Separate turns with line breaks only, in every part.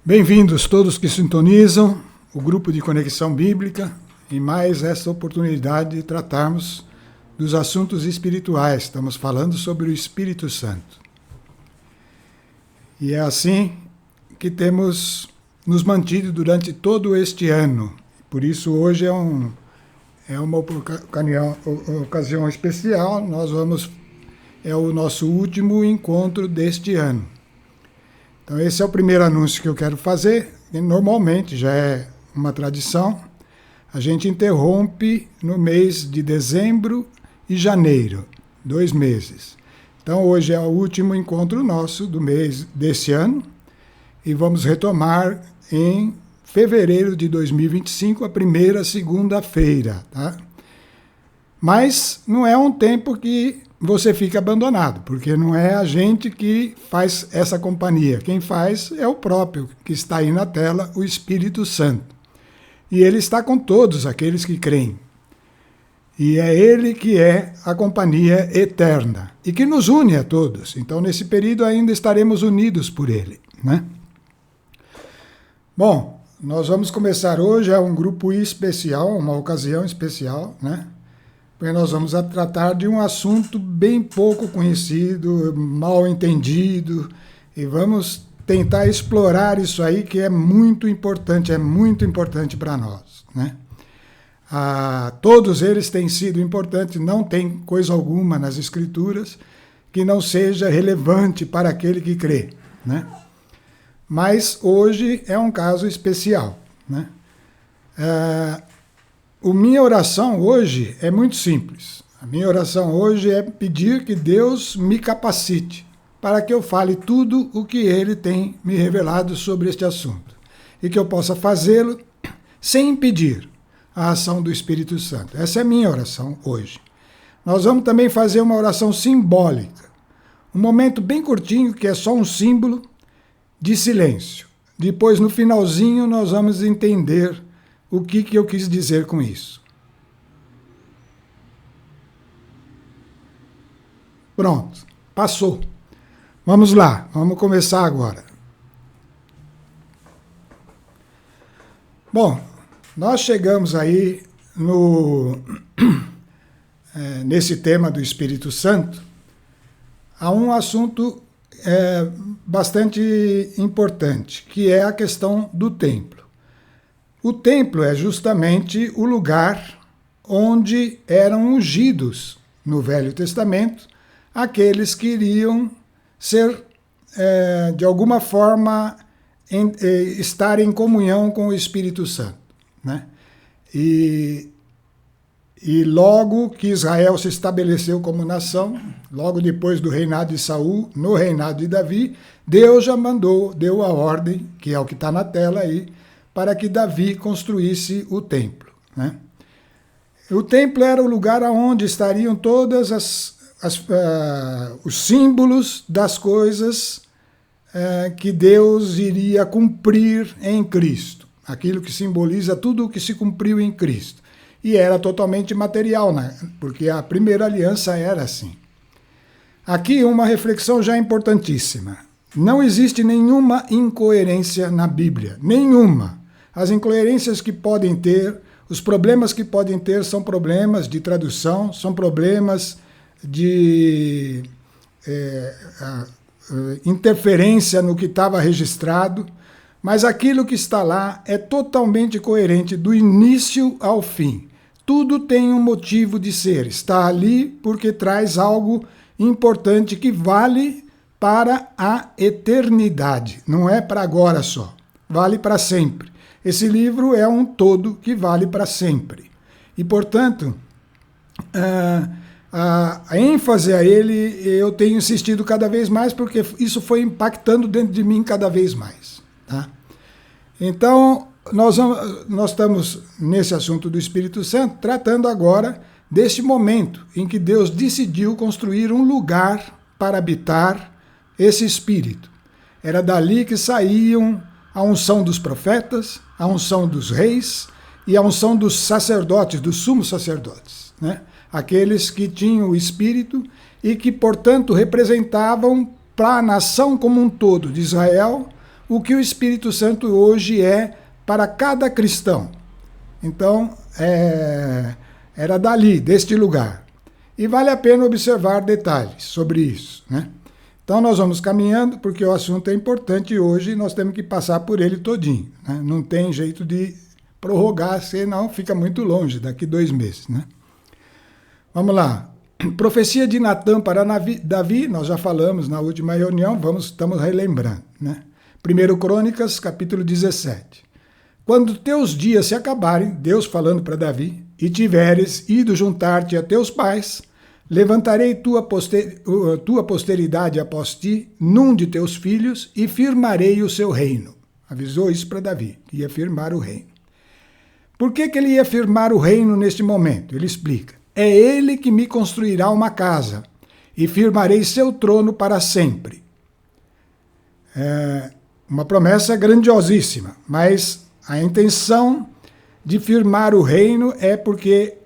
Bem-vindos todos que sintonizam o grupo de Conexão Bíblica em mais essa oportunidade de tratarmos dos assuntos espirituais. Estamos falando sobre o Espírito Santo. E é assim que temos nos mantido durante todo este ano. Por isso hoje é uma ocasião especial. É o nosso último encontro deste ano. Então esse é o primeiro anúncio que eu quero fazer. E normalmente já é uma tradição. A gente interrompe no mês de dezembro e janeiro, 2 meses. Então hoje é o último encontro nosso do mês desse ano e vamos retomar em fevereiro de 2025, a primeira segunda-feira, tá? Mas não é um tempo que você fica abandonado, porque não é a gente que faz essa companhia. Quem faz é o próprio, que está aí na tela, o Espírito Santo. E ele está com todos aqueles que creem. E é ele que é a companhia eterna e que nos une a todos. Então, nesse período ainda estaremos unidos por ele, né? Bom, nós vamos começar hoje, é um grupo especial, uma ocasião especial, né? Porque nós vamos tratar de um assunto bem pouco conhecido, mal entendido, e vamos tentar explorar isso aí que é muito importante para nós, né? Todos eles têm sido importantes, não tem coisa alguma nas Escrituras que não seja relevante para aquele que crê, né? Mas hoje é um caso especial, né? Minha oração hoje é muito simples. A minha oração hoje é pedir que Deus me capacite para que eu fale tudo o que Ele tem me revelado sobre este assunto e que eu possa fazê-lo sem impedir a ação do Espírito Santo. Essa é a minha oração hoje. Nós vamos também fazer uma oração simbólica, um momento bem curtinho que é só um símbolo de silêncio. Depois, no finalzinho, nós vamos entender o que eu quis dizer com isso. Pronto, passou. Vamos lá, vamos começar agora. Bom, nós chegamos aí nesse tema do Espírito Santo a um assunto bastante importante, que é a questão do templo. O templo é justamente o lugar onde eram ungidos no Velho Testamento aqueles que iriam ser, de alguma forma, estar em comunhão com o Espírito Santo, né? E logo que Israel se estabeleceu como nação, logo depois do reinado de Saul, no reinado de Davi, Deus já deu a ordem, que é o que está na tela aí, para que Davi construísse o templo, né? O templo era o lugar onde estariam todas os símbolos das coisas que Deus iria cumprir em Cristo, aquilo que simboliza tudo o que se cumpriu em Cristo. E era totalmente material, né? Porque a primeira aliança era assim. Aqui uma reflexão já importantíssima. Não existe nenhuma incoerência na Bíblia, nenhuma. As incoerências que podem ter, os problemas que podem ter são problemas de tradução, são problemas de interferência no que estava registrado, mas aquilo que está lá é totalmente coerente do início ao fim. Tudo tem um motivo de ser, está ali porque traz algo importante que vale para a eternidade, não é para agora só, vale para sempre. Esse livro é um todo que vale para sempre. E, portanto, a ênfase a ele eu tenho insistido cada vez mais porque isso foi impactando dentro de mim cada vez mais, tá? Então, nós estamos nesse assunto do Espírito Santo tratando agora deste momento em que Deus decidiu construir um lugar para habitar esse Espírito. Era dali que saíam a unção dos profetas, a unção dos reis e a unção dos sacerdotes, dos sumos sacerdotes, né? Aqueles que tinham o Espírito e que, portanto, representavam para a nação como um todo de Israel o que o Espírito Santo hoje é para cada cristão. Então, era dali, deste lugar. E vale a pena observar detalhes sobre isso, né? Então nós vamos caminhando, porque o assunto é importante e hoje nós temos que passar por ele todinho, né? Não tem jeito de prorrogar, senão fica muito longe, daqui 2 meses, né? Vamos lá. Profecia de Natã para Davi, nós já falamos na última reunião, estamos relembrando, né? 1 Crônicas, capítulo 17. Quando teus dias se acabarem, Deus falando para Davi, e tiveres ido juntar-te a teus pais, levantarei tua posteridade após ti, num de teus filhos, e firmarei o seu reino. Avisou isso para Davi, que ia firmar o reino. Por que ele ia firmar o reino neste momento? Ele explica. É ele que me construirá uma casa, e firmarei seu trono para sempre. É uma promessa grandiosíssima, mas a intenção de firmar o reino é porque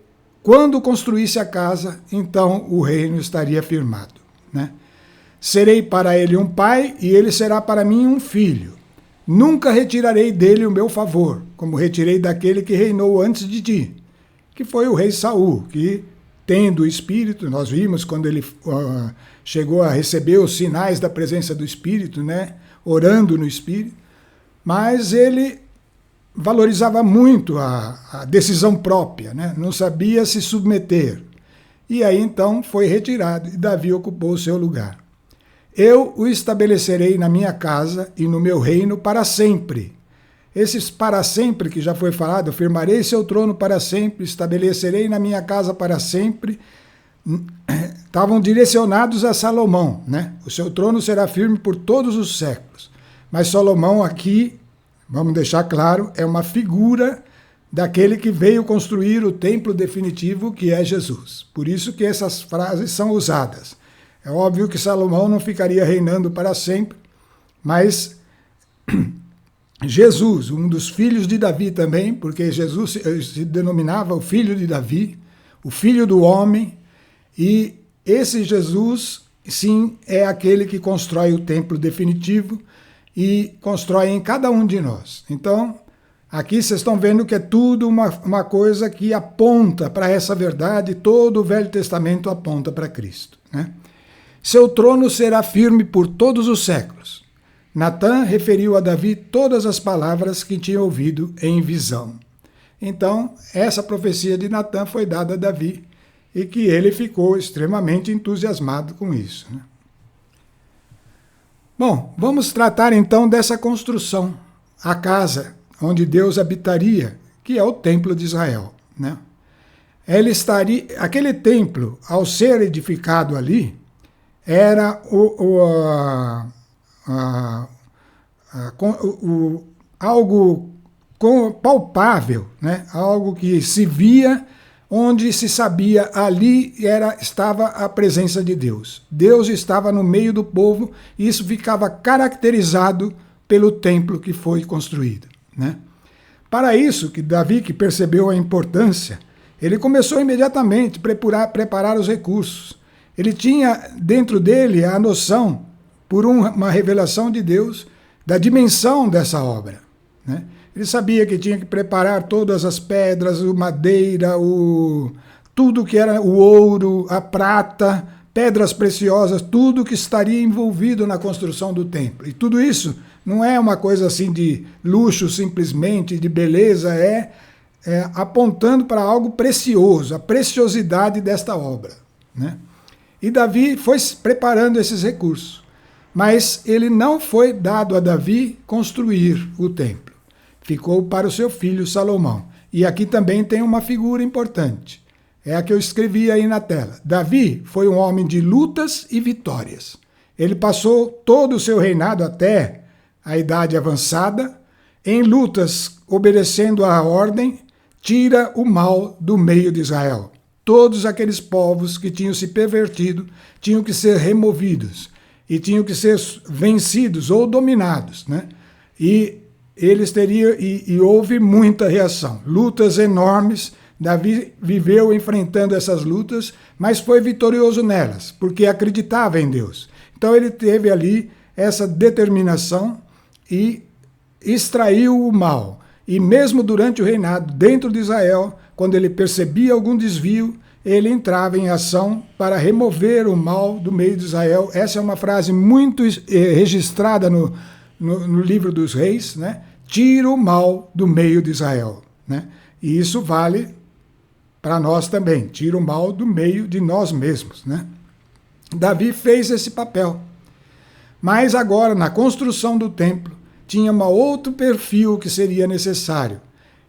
quando construísse a casa, então o reino estaria firmado, né? Serei para ele um pai e ele será para mim um filho. Nunca retirarei dele o meu favor, como retirei daquele que reinou antes de ti, que foi o rei Saul, que tendo o Espírito, nós vimos quando ele chegou a receber os sinais da presença do Espírito, né? Orando no Espírito, mas ele valorizava muito a decisão própria, né? Não sabia se submeter. E aí então foi retirado e Davi ocupou o seu lugar. Eu o estabelecerei na minha casa e no meu reino para sempre. Esses para sempre que já foi falado, firmarei seu trono para sempre, estabelecerei na minha casa para sempre, estavam direcionados a Salomão, né? O seu trono será firme por todos os séculos. Mas Salomão aqui, vamos deixar claro, é uma figura daquele que veio construir o templo definitivo, que é Jesus. Por isso que essas frases são usadas. É óbvio que Salomão não ficaria reinando para sempre, mas Jesus, um dos filhos de Davi também, porque Jesus se denominava o filho de Davi, o filho do homem, e esse Jesus, sim, é aquele que constrói o templo definitivo e constrói em cada um de nós. Então, aqui vocês estão vendo que é tudo uma coisa que aponta para essa verdade, todo o Velho Testamento aponta para Cristo, né? Seu trono será firme por todos os séculos. Natã referiu a Davi todas as palavras que tinha ouvido em visão. Então, essa profecia de Natã foi dada a Davi e que ele ficou extremamente entusiasmado com isso, né? Bom, vamos tratar então dessa construção, a casa onde Deus habitaria, que é o templo de Israel, né? Aquele templo, ao ser edificado ali, era algo palpável, né? Algo que se via, onde se sabia ali estava a presença de Deus. Deus estava no meio do povo e isso ficava caracterizado pelo templo que foi construído, né? Para isso, que Davi, que percebeu a importância, ele começou imediatamente a preparar os recursos. Ele tinha dentro dele a noção, por uma revelação de Deus, da dimensão dessa obra, né? Ele sabia que tinha que preparar todas as pedras, a madeira, tudo que era o ouro, a prata, pedras preciosas, tudo que estaria envolvido na construção do templo. E tudo isso não é uma coisa assim de luxo simplesmente, de beleza, é apontando para algo precioso, a preciosidade desta obra, né? E Davi foi preparando esses recursos, mas ele não foi dado a Davi construir o templo. Ficou para o seu filho Salomão. E aqui também tem uma figura importante. É a que eu escrevi aí na tela. Davi foi um homem de lutas e vitórias. Ele passou todo o seu reinado até a idade avançada em lutas, obedecendo à ordem, tira o mal do meio de Israel. Todos aqueles povos que tinham se pervertido tinham que ser removidos e tinham que ser vencidos ou dominados, né? E eles teriam, e houve muita reação, lutas enormes. Davi viveu enfrentando essas lutas, mas foi vitorioso nelas, porque acreditava em Deus. Então ele teve ali essa determinação e extraiu o mal. E mesmo durante o reinado dentro de Israel, quando ele percebia algum desvio, ele entrava em ação para remover o mal do meio de Israel. Essa é uma frase muito registrada no livro dos reis, né? Tira o mal do meio de Israel, né? E isso vale para nós também, tira o mal do meio de nós mesmos, né? Davi fez esse papel. Mas agora, na construção do templo, tinha um outro perfil que seria necessário.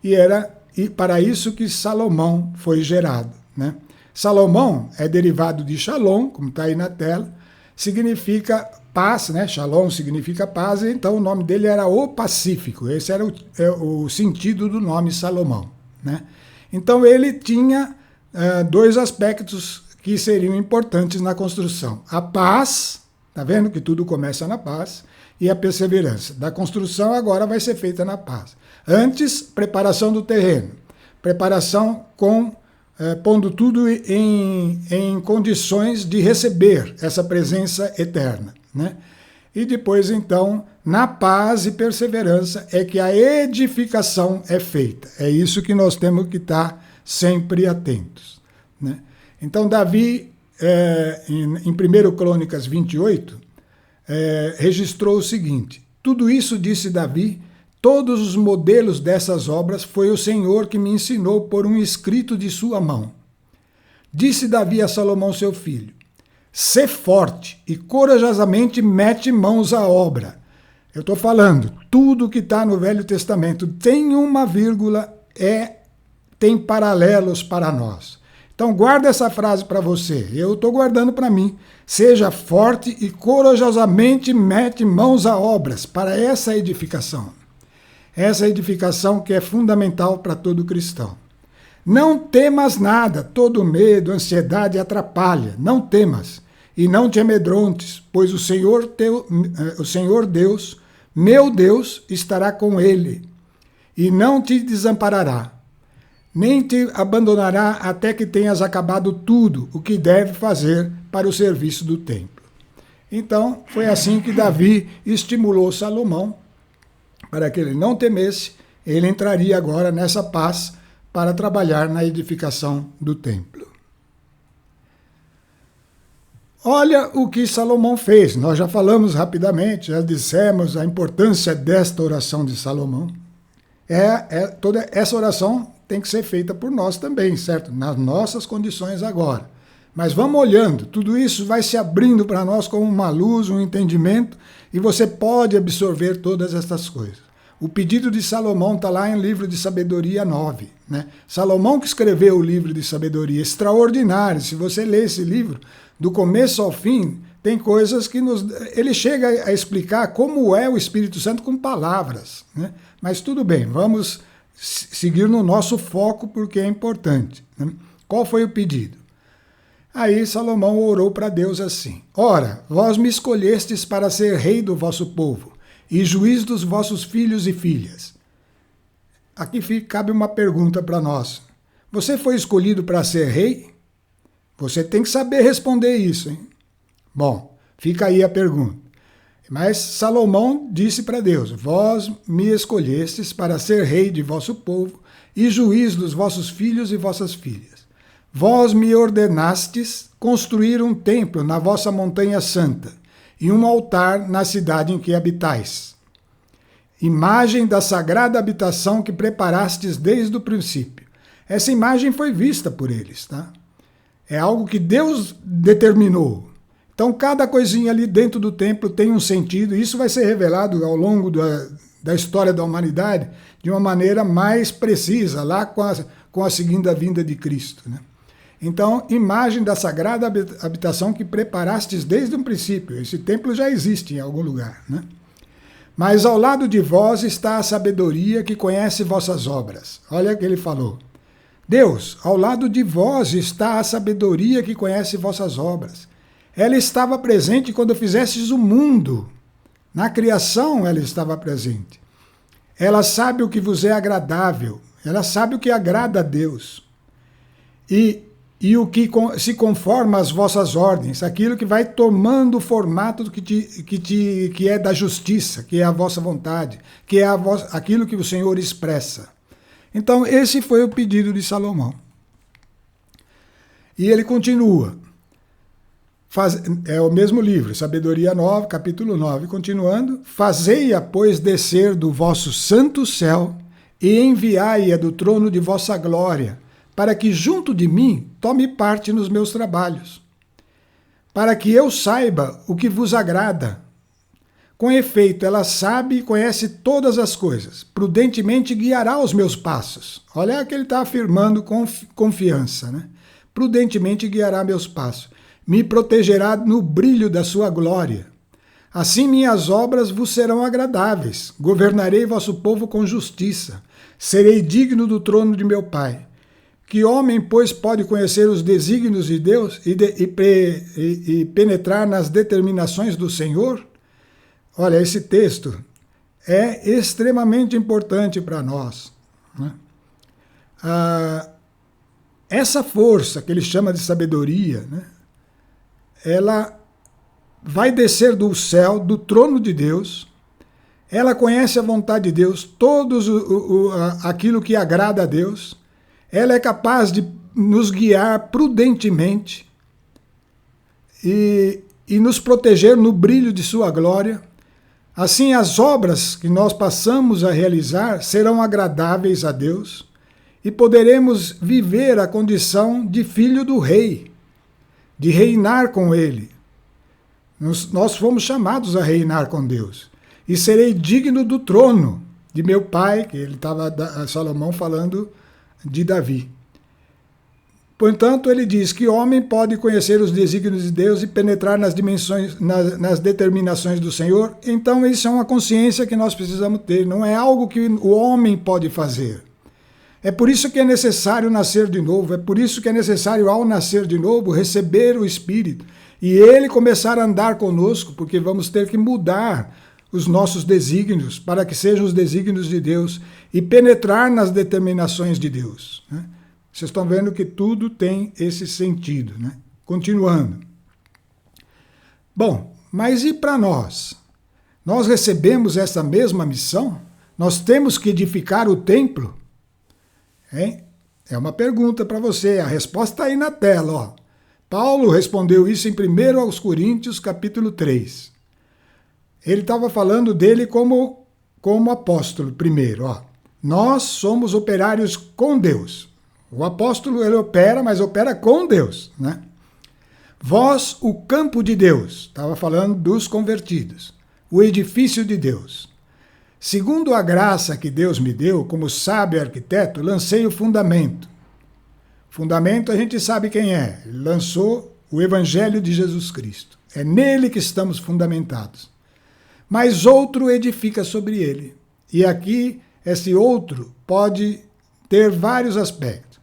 E era para isso que Salomão foi gerado, né? Salomão é derivado de Shalom, como está aí na tela, significa paz, né? Shalom significa paz, então o nome dele era o Pacífico. Esse era o sentido do nome Salomão, né? Então ele tinha dois aspectos que seriam importantes na construção. A paz, tá vendo que tudo começa na paz, e a perseverança. Da construção agora vai ser feita na paz. Antes, preparação do terreno. Preparação pondo tudo em condições de receber essa presença eterna, né? E depois, então, na paz e perseverança é que a edificação é feita. É isso que nós temos que estar sempre atentos, né? Então, Davi, em 1 Crônicas 28, registrou o seguinte: tudo isso, disse Davi, todos os modelos dessas obras foi o Senhor que me ensinou por um escrito de sua mão. Disse Davi a Salomão, seu filho: sê forte e corajosamente mete mãos à obra. Eu estou falando, tudo que está no Velho Testamento tem uma vírgula, tem paralelos para nós. Então guarda essa frase para você, eu estou guardando para mim. Seja forte e corajosamente mete mãos a obras para essa edificação. Essa edificação que é fundamental para todo cristão. Não temas nada, todo medo, ansiedade atrapalha. Não temas e não te amedrontes, pois o Senhor Deus, meu Deus, estará com ele e não te desamparará, nem te abandonará até que tenhas acabado tudo o que deve fazer para o serviço do templo. Então, foi assim que Davi estimulou Salomão para que ele não temesse. Ele entraria agora nessa paz para trabalhar na edificação do templo. Olha o que Salomão fez. Nós já falamos rapidamente, já dissemos a importância desta oração de Salomão. Toda essa oração tem que ser feita por nós também, certo? Nas nossas condições agora. Mas vamos olhando, tudo isso vai se abrindo para nós como uma luz, um entendimento, e você pode absorver todas essas coisas. O pedido de Salomão está lá em livro de Sabedoria 9. Né? Salomão que escreveu o livro de Sabedoria, extraordinário. Se você ler esse livro, do começo ao fim, tem coisas que ele chega a explicar como é o Espírito Santo com palavras. Né? Mas tudo bem, vamos seguir no nosso foco porque é importante. Né? Qual foi o pedido? Aí Salomão orou para Deus assim: ora, vós me escolhestes para ser rei do vosso povo e juiz dos vossos filhos e filhas. Aqui cabe uma pergunta para nós. Você foi escolhido para ser rei? Você tem que saber responder isso, hein? Bom, fica aí a pergunta. Mas Salomão disse para Deus: vós me escolhestes para ser rei de vosso povo e juiz dos vossos filhos e vossas filhas. Vós me ordenastes construir um templo na vossa montanha santa e um altar na cidade em que habitais. Imagem da sagrada habitação que preparastes desde o princípio. Essa imagem foi vista por eles, tá? É algo que Deus determinou. Então, cada coisinha ali dentro do templo tem um sentido, e isso vai ser revelado ao longo da história da humanidade de uma maneira mais precisa, lá com a segunda vinda de Cristo, né? Então, imagem da sagrada habitação que preparastes desde o princípio. Esse templo já existe em algum lugar, né? Mas ao lado de vós está a sabedoria que conhece vossas obras. Olha o que ele falou. Deus, ao lado de vós está a sabedoria que conhece vossas obras. Ela estava presente quando fizestes o mundo. Na criação ela estava presente. Ela sabe o que vos é agradável. Ela sabe o que agrada a Deus. E e o que se conforma às vossas ordens, aquilo que vai tomando o formato que é da justiça, que é a vossa vontade, que é aquilo que o Senhor expressa. Então, esse foi o pedido de Salomão. E ele continua. É o mesmo livro, Sabedoria 9, capítulo 9, continuando. Fazei-a, pois, descer do vosso santo céu e enviai-a do trono de vossa glória, para que junto de mim tome parte nos meus trabalhos, para que eu saiba o que vos agrada. Com efeito, ela sabe e conhece todas as coisas, prudentemente guiará os meus passos. Olha que ele está afirmando com confiança, né? Prudentemente guiará meus passos, me protegerá no brilho da sua glória. Assim minhas obras vos serão agradáveis, governarei vosso povo com justiça, serei digno do trono de meu Pai. Que homem, pois, pode conhecer os desígnios de Deus e penetrar nas determinações do Senhor? Olha, esse texto é extremamente importante para nós, né? Essa força que ele chama de sabedoria, né, ela vai descer do céu, do trono de Deus, ela conhece a vontade de Deus, aquilo que agrada a Deus, ela é capaz de nos guiar prudentemente e nos proteger no brilho de sua glória. Assim, as obras que nós passamos a realizar serão agradáveis a Deus e poderemos viver a condição de filho do rei, de reinar com ele. Nós fomos chamados a reinar com Deus. E serei digno do trono de meu pai, que ele estava, Salomão, falando de Davi. Portanto, ele diz que homem pode conhecer os desígnios de Deus e penetrar nas dimensões, nas determinações do Senhor. Então, isso é uma consciência que nós precisamos ter. Não é algo que o homem pode fazer. É por isso que é necessário nascer de novo. É por isso que é necessário, ao nascer de novo, receber o Espírito. E ele começar a andar conosco, porque vamos ter que mudar os nossos desígnios para que sejam os desígnios de Deus e penetrar nas determinações de Deus, né? Vocês estão vendo que tudo tem esse sentido, né? Continuando. Bom, mas e para nós? Nós recebemos essa mesma missão? Nós temos que edificar o templo? Hein? É uma pergunta para você. A resposta está aí na tela, ó. Paulo respondeu isso em 1 Coríntios, capítulo 3. Ele estava falando dele como apóstolo primeiro, ó. Nós somos operários com Deus. O apóstolo, ele opera, mas opera com Deus, né? Vós, o campo de Deus, estava falando dos convertidos, o edifício de Deus. Segundo a graça que Deus me deu, como sábio arquiteto, lancei o fundamento. Fundamento a gente sabe quem é. Ele lançou o Evangelho de Jesus Cristo. É nele que estamos fundamentados. Mas outro edifica sobre ele. E aqui, esse outro pode ter vários aspectos.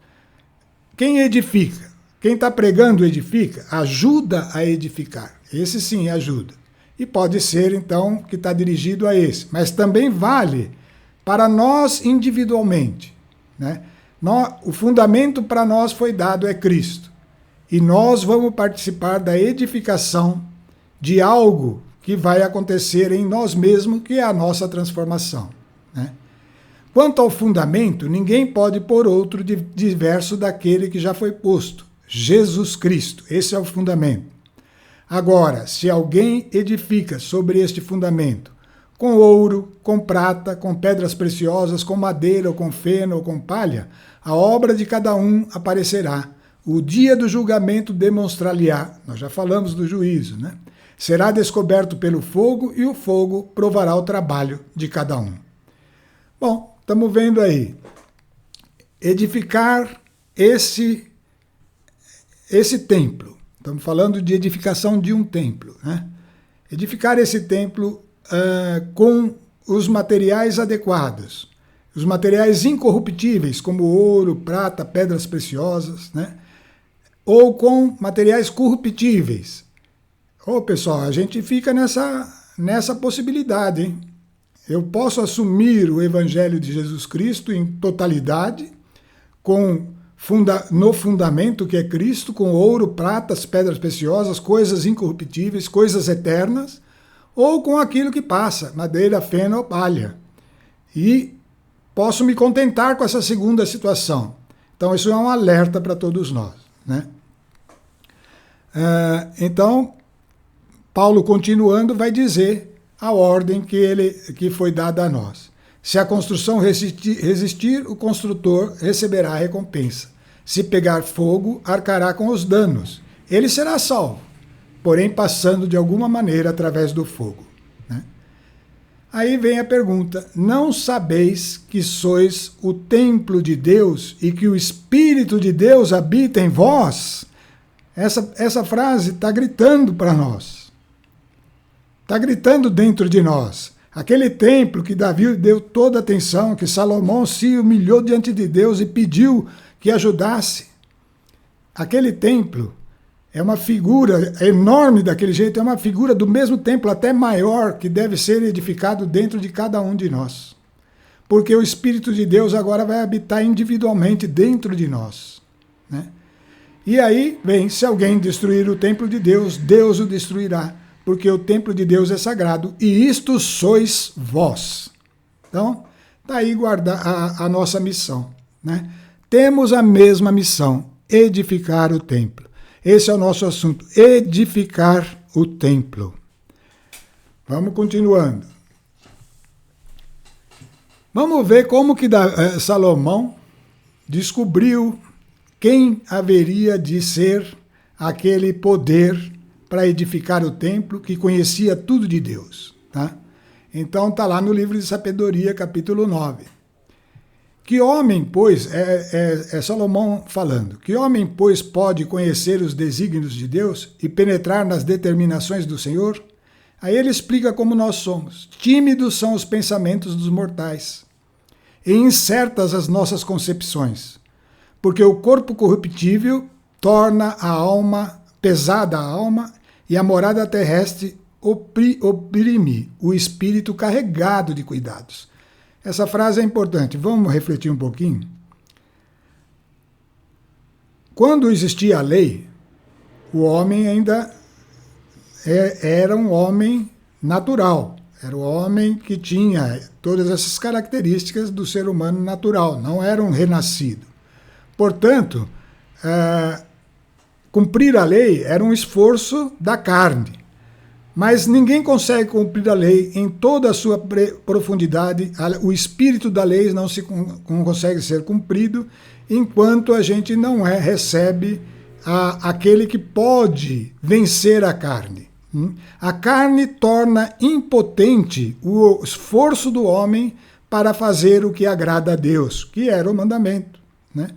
Quem edifica? Quem está pregando edifica? Ajuda a edificar. Esse sim ajuda. E pode ser, então, que está dirigido a esse. Mas também vale para nós individualmente, né? O fundamento para nós foi dado é Cristo. E nós vamos participar da edificação de algo que vai acontecer em nós mesmos, que é a nossa transformação, né? Quanto ao fundamento, ninguém pode pôr outro diverso daquele que já foi posto, Jesus Cristo. Esse é o fundamento. Agora, se alguém edifica sobre este fundamento, com ouro, com prata, com pedras preciosas, com madeira, ou com feno, ou com palha, a obra de cada um aparecerá. O dia do julgamento demonstrar-lhe-á. Nós já falamos do juízo, né? Será descoberto pelo fogo, e o fogo provará o trabalho de cada um. Bom, estamos vendo aí. Edificar esse templo. Estamos falando de edificação de um templo, né? Edificar esse templo com os materiais adequados, os materiais incorruptíveis, como ouro, prata, pedras preciosas, né? Ou com materiais corruptíveis. Pessoal, a gente fica nessa possibilidade, hein? Eu posso assumir o Evangelho de Jesus Cristo em totalidade, com no fundamento que é Cristo, com ouro, pratas, pedras preciosas, coisas incorruptíveis, coisas eternas, ou com aquilo que passa, madeira, feno ou palha. E posso me contentar com essa segunda situação. Então, isso é um alerta para todos nós, né? Então, Paulo, continuando, vai dizer a ordem que foi dada a nós. Se a construção resistir, o construtor receberá a recompensa. Se pegar fogo, arcará com os danos. Ele será salvo, porém passando de alguma maneira através do fogo, né? Aí vem a pergunta: não sabeis que sois o templo de Deus e que o Espírito de Deus habita em vós? Essa frase está gritando para nós. Está gritando dentro de nós. Aquele templo que Davi deu toda a atenção, que Salomão se humilhou diante de Deus e pediu que ajudasse. Aquele templo é uma figura enorme daquele jeito, é uma figura do mesmo templo, até maior, que deve ser edificado dentro de cada um de nós. Porque o Espírito de Deus agora vai habitar individualmente dentro de nós, né? E aí vem, se alguém destruir o templo de Deus, Deus o destruirá, porque o templo de Deus é sagrado, e isto sois vós. Então, está aí a nossa missão, né? Temos a mesma missão, edificar o templo. Esse é o nosso assunto, edificar o templo. Vamos continuando. Vamos ver como que Salomão descobriu quem haveria de ser aquele poder para edificar o templo, que conhecia tudo de Deus, tá? Então está lá no livro de Sabedoria, capítulo 9. Que homem, pois, é Salomão falando, que homem, pois, pode conhecer os desígnios de Deus e penetrar nas determinações do Senhor? Aí ele explica como nós somos. Tímidos são os pensamentos dos mortais, e incertas as nossas concepções, porque o corpo corruptível torna a alma, pesada a alma, e a morada terrestre oprime o espírito carregado de cuidados. Essa frase é importante, vamos refletir um pouquinho. Quando existia a lei, o homem ainda era um homem natural, era o homem que tinha todas essas características do ser humano natural, não era um renascido. Portanto, cumprir a lei era um esforço da carne. Mas ninguém consegue cumprir a lei em toda a sua profundidade. O espírito da lei não consegue ser cumprido enquanto a gente não recebe aquele que pode vencer a carne. A carne torna impotente o esforço do homem para fazer o que agrada a Deus, que era o mandamento, né?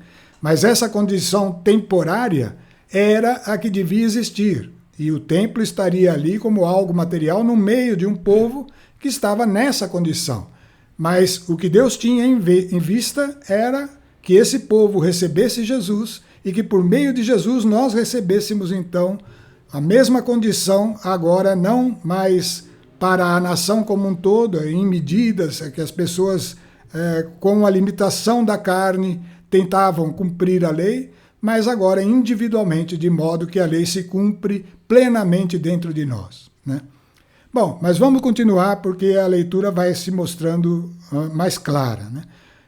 Mas essa condição temporária era a que devia existir. E o templo estaria ali como algo material no meio de um povo que estava nessa condição. Mas o que Deus tinha em vista era que esse povo recebesse Jesus e que por meio de Jesus nós recebêssemos então a mesma condição, agora não mais para a nação como um todo, em medidas que as pessoas com a limitação da carne tentavam cumprir a lei, mas agora individualmente, de modo que a lei se cumpre plenamente dentro de nós, né? Bom, mas vamos continuar porque a leitura vai se mostrando mais clara, né?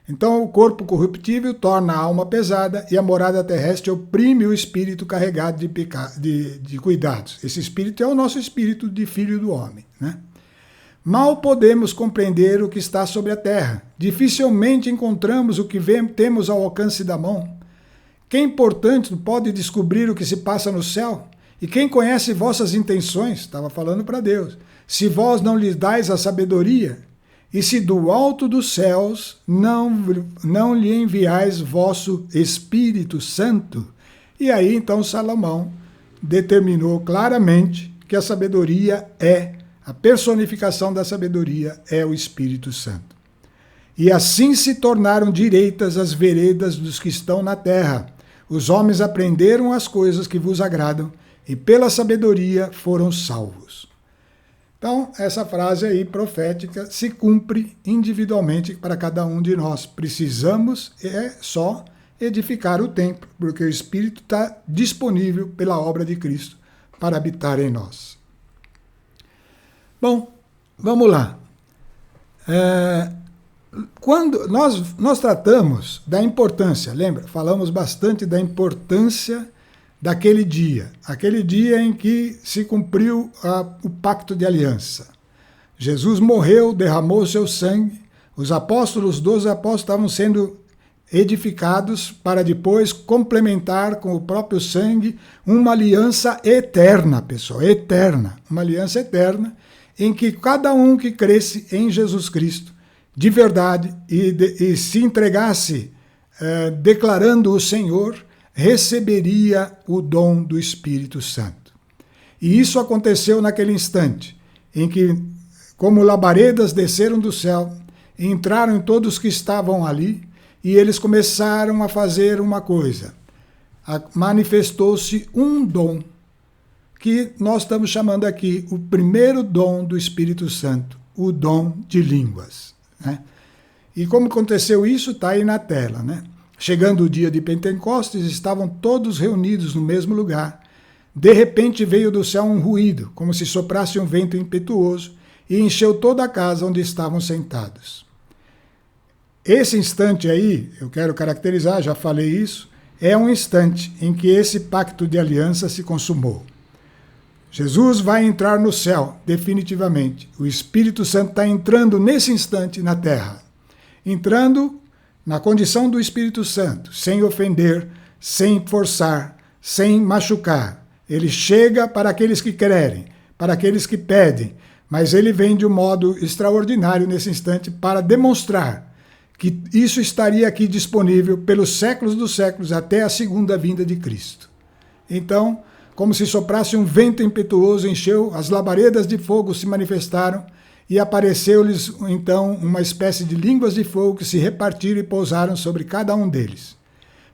Então, o corpo corruptível torna a alma pesada e a morada terrestre oprime o espírito carregado de cuidados. Esse espírito é o nosso espírito de filho do homem, né? Mal podemos compreender o que está sobre a terra. Dificilmente encontramos o que temos ao alcance da mão. Quem, portanto, pode descobrir o que se passa no céu? E quem conhece vossas intenções? Estava falando para Deus. Se vós não lhes dais a sabedoria, e se do alto dos céus não lhe enviais vosso Espírito Santo. E aí, então, Salomão determinou claramente que a sabedoria a personificação da sabedoria é o Espírito Santo. E assim se tornaram direitas as veredas dos que estão na terra. Os homens aprenderam as coisas que vos agradam, e pela sabedoria foram salvos. Então, essa frase aí profética se cumpre individualmente para cada um de nós. Precisamos só edificar o templo, porque o Espírito está disponível pela obra de Cristo para habitar em nós. Bom, vamos lá. Quando nós tratamos da importância, lembra? Falamos bastante da importância daquele dia, aquele dia em que se cumpriu o pacto de aliança. Jesus morreu, derramou seu sangue, os 12 apóstolos estavam sendo edificados para depois complementar com o próprio sangue uma aliança eterna, pessoal, eterna, uma aliança eterna, em que cada um que cresce em Jesus Cristo, de verdade, e se entregasse declarando o Senhor, receberia o dom do Espírito Santo. E isso aconteceu naquele instante, em que, como labaredas desceram do céu, entraram em todos que estavam ali, e eles começaram a fazer uma coisa. Manifestou-se um dom, que nós estamos chamando aqui o primeiro dom do Espírito Santo, o dom de línguas, né? E como aconteceu isso, está aí na tela, né? Chegando o dia de Pentecostes, estavam todos reunidos no mesmo lugar. De repente veio do céu um ruído, como se soprasse um vento impetuoso, e encheu toda a casa onde estavam sentados. Esse instante aí, eu quero caracterizar, já falei isso, é um instante em que esse pacto de aliança se consumou. Jesus vai entrar no céu, definitivamente. O Espírito Santo está entrando nesse instante na terra. Entrando na condição do Espírito Santo, sem ofender, sem forçar, sem machucar. Ele chega para aqueles que querem, para aqueles que pedem, mas ele vem de um modo extraordinário nesse instante para demonstrar que isso estaria aqui disponível pelos séculos dos séculos até a segunda vinda de Cristo. Então, como se soprasse um vento impetuoso, encheu, as labaredas de fogo se manifestaram e apareceu-lhes então uma espécie de línguas de fogo que se repartiram e pousaram sobre cada um deles.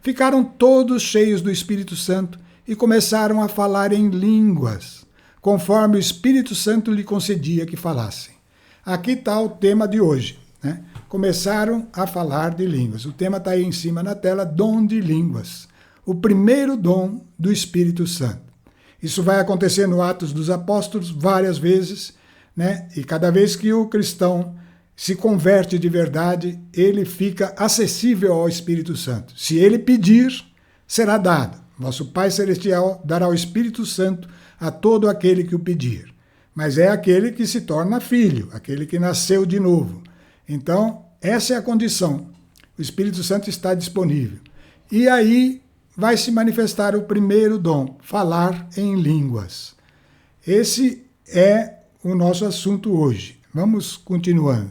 Ficaram todos cheios do Espírito Santo e começaram a falar em línguas, conforme o Espírito Santo lhe concedia que falassem. Aqui está o tema de hoje, né? Começaram a falar de línguas. O tema está aí em cima na tela, dom de línguas. O primeiro dom do Espírito Santo. Isso vai acontecer no Atos dos Apóstolos várias vezes, né? E cada vez que o cristão se converte de verdade, ele fica acessível ao Espírito Santo. Se ele pedir, será dado. Nosso Pai Celestial dará o Espírito Santo a todo aquele que o pedir. Mas é aquele que se torna filho, aquele que nasceu de novo. Então, essa é a condição. O Espírito Santo está disponível. E aí vai se manifestar o primeiro dom, falar em línguas. Esse é o nosso assunto hoje. Vamos continuando.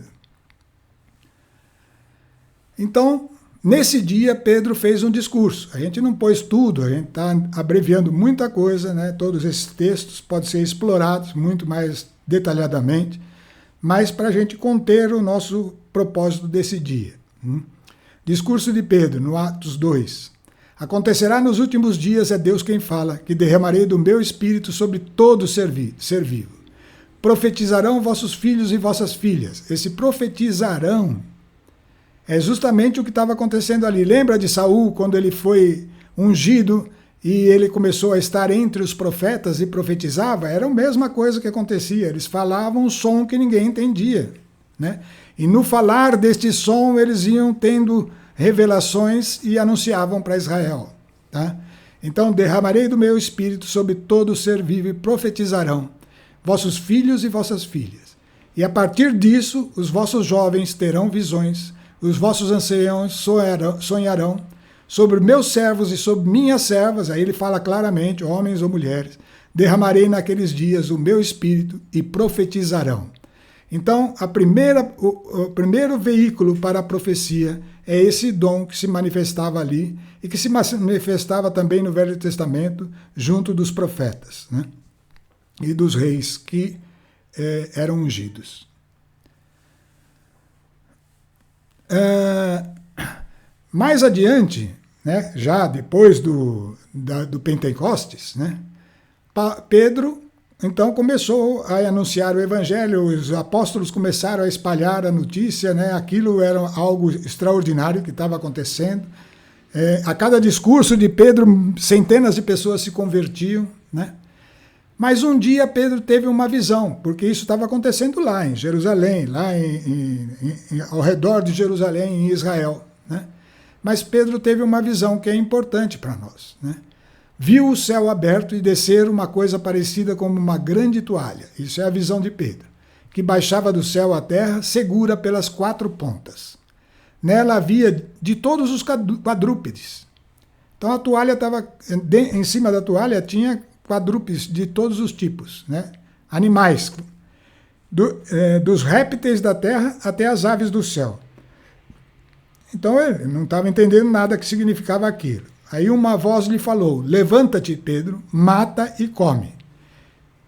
Então, nesse dia, Pedro fez um discurso. A gente não pôs tudo, a gente está abreviando muita coisa, né? Todos esses textos podem ser explorados muito mais detalhadamente, mas para a gente conter o nosso propósito desse dia. Discurso de Pedro, no Atos 2. Acontecerá nos últimos dias, é Deus quem fala, que derramarei do meu espírito sobre todo ser vivo. Profetizarão vossos filhos e vossas filhas. Esse profetizarão é justamente o que estava acontecendo ali. Lembra de Saul, quando ele foi ungido e ele começou a estar entre os profetas e profetizava? Era a mesma coisa que acontecia. Eles falavam um som que ninguém entendia, né? E no falar deste som, eles iam tendo revelações e anunciavam para Israel, tá? Então, derramarei do meu espírito sobre todo ser vivo e profetizarão vossos filhos e vossas filhas. E a partir disso, os vossos jovens terão visões, os vossos anciãos sonharão, sobre meus servos e sobre minhas servas, aí ele fala claramente, homens ou mulheres, derramarei naqueles dias o meu espírito e profetizarão. Então, o primeiro veículo para a profecia é esse dom que se manifestava ali e que se manifestava também no Velho Testamento, junto dos profetas, né? E dos reis que eram ungidos. Mais adiante, né, já depois do Pentecostes, né, Pedro então começou a anunciar o evangelho, os apóstolos começaram a espalhar a notícia, né, aquilo era algo extraordinário que estava acontecendo, A cada discurso de Pedro, centenas de pessoas se convertiam, né? Mas um dia Pedro teve uma visão, porque isso estava acontecendo lá em Jerusalém, lá ao redor de Jerusalém, em Israel, né? Mas Pedro teve uma visão que é importante para nós, né? Viu o céu aberto e descer uma coisa parecida como uma grande toalha. Isso é a visão de Pedro, que baixava do céu à terra, segura pelas 4 pontas. Nela havia de todos os quadrúpedes. Então a toalha estava, em cima da toalha tinha quadrúpedes de todos os tipos, né? Animais, dos répteis da terra até as aves do céu. Então ele não estava entendendo nada que significava aquilo. Aí uma voz lhe falou: levanta-te, Pedro, mata e come.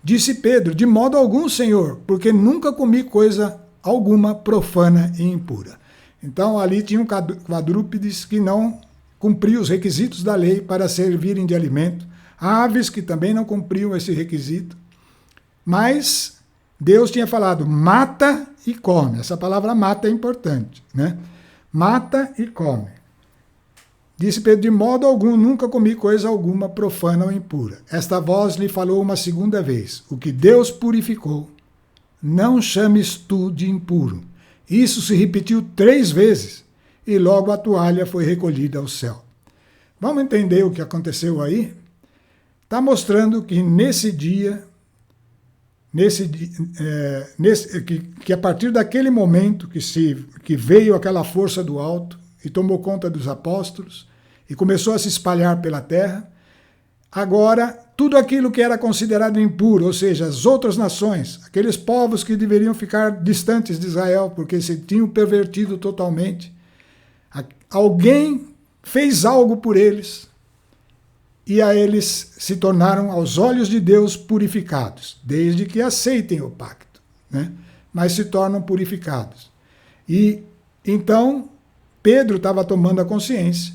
Disse Pedro: de modo algum, Senhor, porque nunca comi coisa alguma profana e impura. Então ali tinham quadrúpedes que não cumpriam os requisitos da lei para servirem de alimento, aves que também não cumpriam esse requisito, mas Deus tinha falado: mata e come. Essa palavra mata é importante, né? Mata e come. Disse Pedro: de modo algum, nunca comi coisa alguma profana ou impura. Esta voz lhe falou uma segunda vez: o que Deus purificou, não chames tu de impuro. Isso se repetiu 3 vezes, e logo a toalha foi recolhida ao céu. Vamos entender o que aconteceu aí? Está mostrando que nesse dia, que a partir daquele momento que veio aquela força do alto e tomou conta dos apóstolos e começou a se espalhar pela terra, agora tudo aquilo que era considerado impuro, ou seja, as outras nações, aqueles povos que deveriam ficar distantes de Israel porque se tinham pervertido totalmente, alguém fez algo por eles e a eles se tornaram, aos olhos de Deus, purificados, desde que aceitem o pacto, né? Mas se tornam purificados. E então Pedro estava tomando a consciência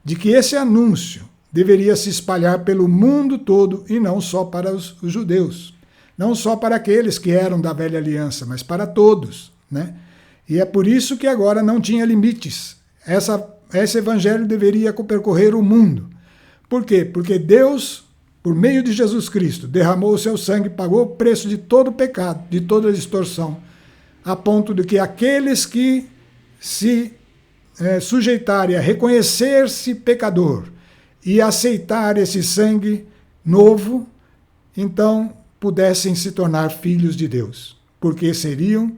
de que esse anúncio deveria se espalhar pelo mundo todo e não só para os judeus, não só para aqueles que eram da velha aliança, mas para todos, né? E é por isso que agora não tinha limites. Esse evangelho deveria percorrer o mundo. Por quê? Porque Deus, por meio de Jesus Cristo, derramou o seu sangue, pagou o preço de todo pecado, de toda distorção, a ponto de que aqueles que se sujeitarem a reconhecer-se pecador e aceitar esse sangue novo, então pudessem se tornar filhos de Deus, porque seriam